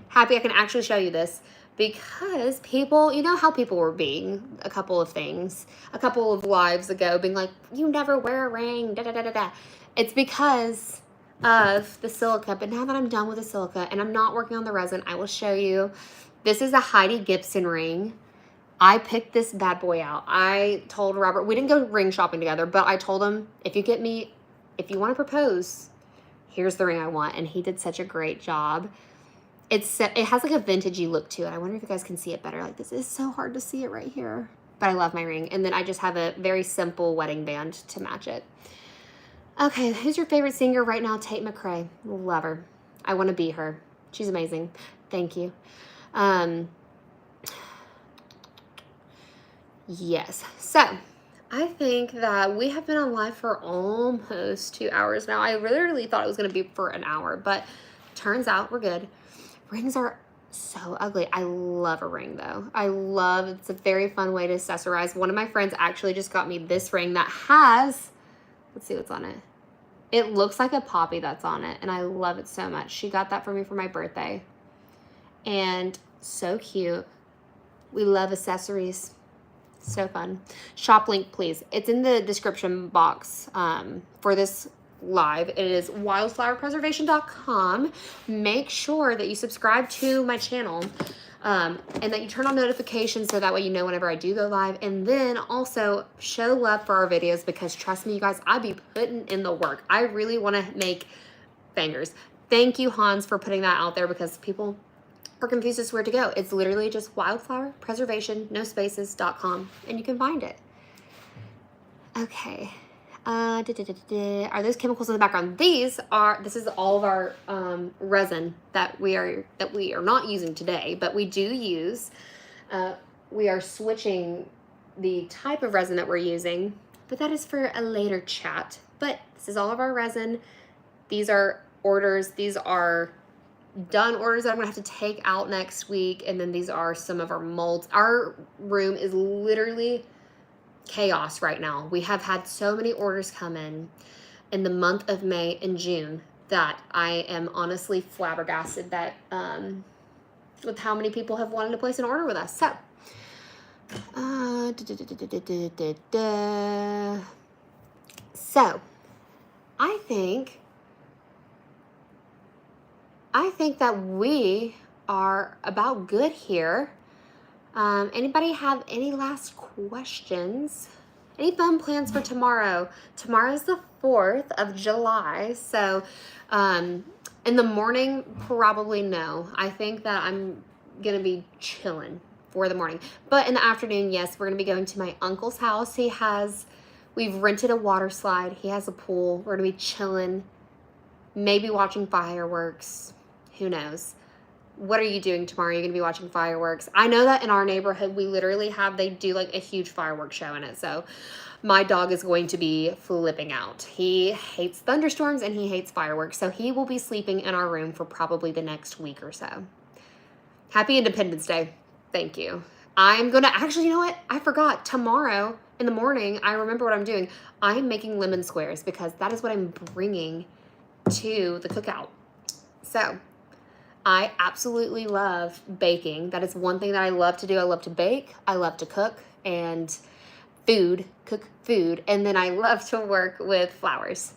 happy I can actually show you this because people, you know how people were being a couple of lives ago, being like, you never wear a ring, da da da da da. It's because of the silica, but now that I'm done with the silica and I'm not working on the resin, I will show you. This is a Heidi Gibson ring. I picked this bad boy out. I told Robert, we didn't go ring shopping together, but I told him, if you want to propose, here's the ring I want. And he did such a great job. It has like a vintagey look to it. I wonder if you guys can see it better. Like this is so hard to see it right here, but I love my ring. And then I just have a very simple wedding band to match it. Okay, who's your favorite singer right now? Tate McRae. Love her. I want to be her. She's amazing. Thank you. Yes. So, I think that we have been on live for almost 2 hours now. I literally thought it was going to be for an hour, but turns out we're good. Rings are so ugly. I love a ring though. It's a very fun way to accessorize. One of my friends actually just got me this ring that has, let's see what's on it. It looks like a poppy that's on it, and I love it so much. She got that for me for my birthday. And so cute. We love accessories. So fun. Shop link, please. It's in the description box for this live. It is wildflowerpreservation.com. Make sure that you subscribe to my channel and that you turn on notifications so that way you know whenever I do go live. And then also show love for our videos because trust me, you guys, I be putting in the work. I really want to make bangers. Thank you, Hans, for putting that out there because people are confused as to where to go. It's literally just wildflowerpreservation, no spaces.com, and you can find it. Okay. Are those chemicals in the background? This is all of our resin that we are not using today, but we do use. We are switching the type of resin that we're using, but that is for a later chat. But this is all of our resin. These are orders. These are done orders that I'm gonna have to take out next week, and then these are some of our molds. Our room is literally chaos right now. We have had so many orders come in the month of May and June that I am honestly flabbergasted that with how many people have wanted to place an order with us. So I think that we are about good here. Anybody have any last questions? Any fun plans for tomorrow? Tomorrow's the 4th of July. So in the morning, probably no. I think that I'm going to be chilling for the morning. But in the afternoon, yes, we're going to be going to my uncle's house. He has We've rented a water slide. He has a pool. We're going to be chilling, maybe watching fireworks. Who knows? What are you doing tomorrow? You're going to be watching fireworks. I know that in our neighborhood, we literally they do like a huge fireworks show in it. So my dog is going to be flipping out. He hates thunderstorms and he hates fireworks. So he will be sleeping in our room for probably the next week or so. Happy Independence Day. Thank you. I'm going to actually, you know what? I forgot. Tomorrow in the morning, I remember what I'm doing. I'm making lemon squares because that is what I'm bringing to the cookout. So I absolutely love baking. That is one thing that I love to do. I love to bake. I love to cook and cook food. And then I love to work with flowers.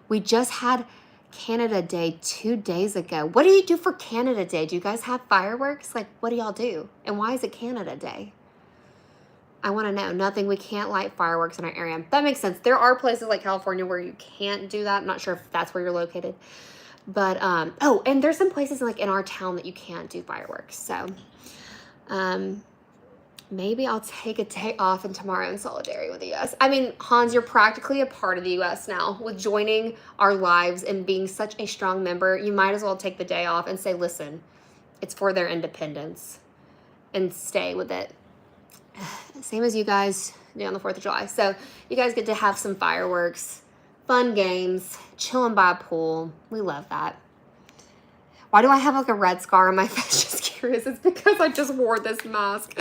We just had Canada Day 2 days ago. What do you do for Canada Day? Do you guys have fireworks? Like, what do y'all do? And why is it Canada Day? I want to know. Nothing. We can't light fireworks in our area. That makes sense. There are places like California where you can't do that. I'm not sure if that's where you're located. But, oh, and there's some places like in our town that you can't do fireworks. So, maybe I'll take a day off and tomorrow in solidarity with the U.S. I mean, Hans, you're practically a part of the U.S. now. With joining our lives and being such a strong member, you might as well take the day off and say, listen, it's for their independence and stay with it. Same as you guys do on the 4th of July. So you guys get to have some fireworks, fun games, chilling by a pool. We love that. Why do I have like a red scar on my face? Just curious. It's because I just wore this mask.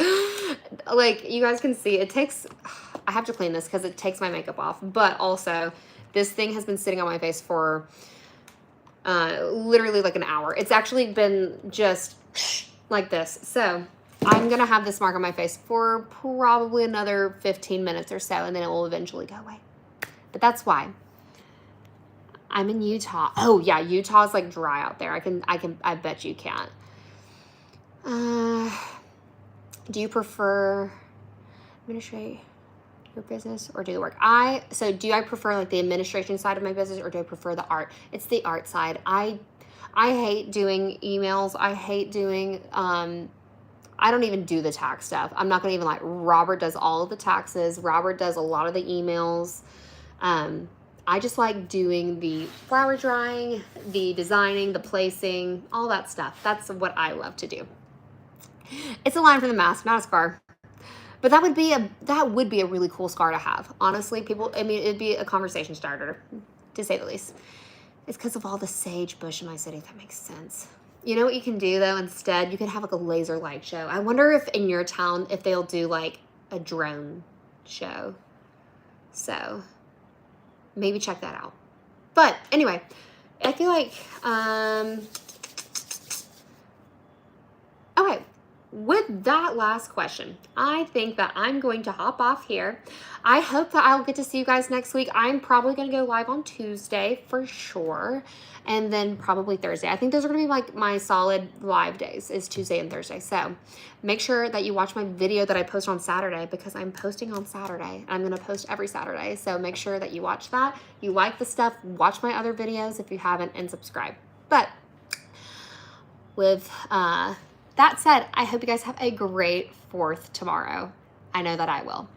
Like you guys can see, I have to clean this because it takes my makeup off. But also, this thing has been sitting on my face for literally like an hour. It's actually been just like this. So I'm going to have this mark on my face for probably another 15 minutes or so. And then it will eventually go away. But that's why. I'm in Utah. Oh yeah, Utah's like dry out there. I bet you can't. Do you prefer administrate your business or do the work? Do I prefer like the administration side of my business or do I prefer the art? It's the art side. I hate doing emails. I hate doing, I don't even do the tax stuff. I'm not going to even like, Robert does all of the taxes. Robert does a lot of the emails. I just like doing the flower drying, the designing, the placing, all that stuff. That's what I love to do. It's a line from the mask, not a scar. But that would be a really cool scar to have. Honestly, it'd be a conversation starter, to say the least. It's because of all the sagebrush in my city. That makes sense. You know what you can do though? Instead, you can have like a laser light show. I wonder if in your town, if they'll do like a drone show. So maybe check that out. But anyway, I feel like, okay, with that last question, I think that I'm going to hop off here. I hope that I'll get to see you guys next week. I'm probably going to go live on Tuesday for sure. And then probably Thursday. I think those are going to be like my solid live days is Tuesday and Thursday. So make sure that you watch my video that I post on Saturday because I'm posting on Saturday. I'm going to post every Saturday. So make sure that you watch that. You like the stuff. Watch my other videos if you haven't and subscribe. But with that said, I hope you guys have a great 4th tomorrow. I know that I will.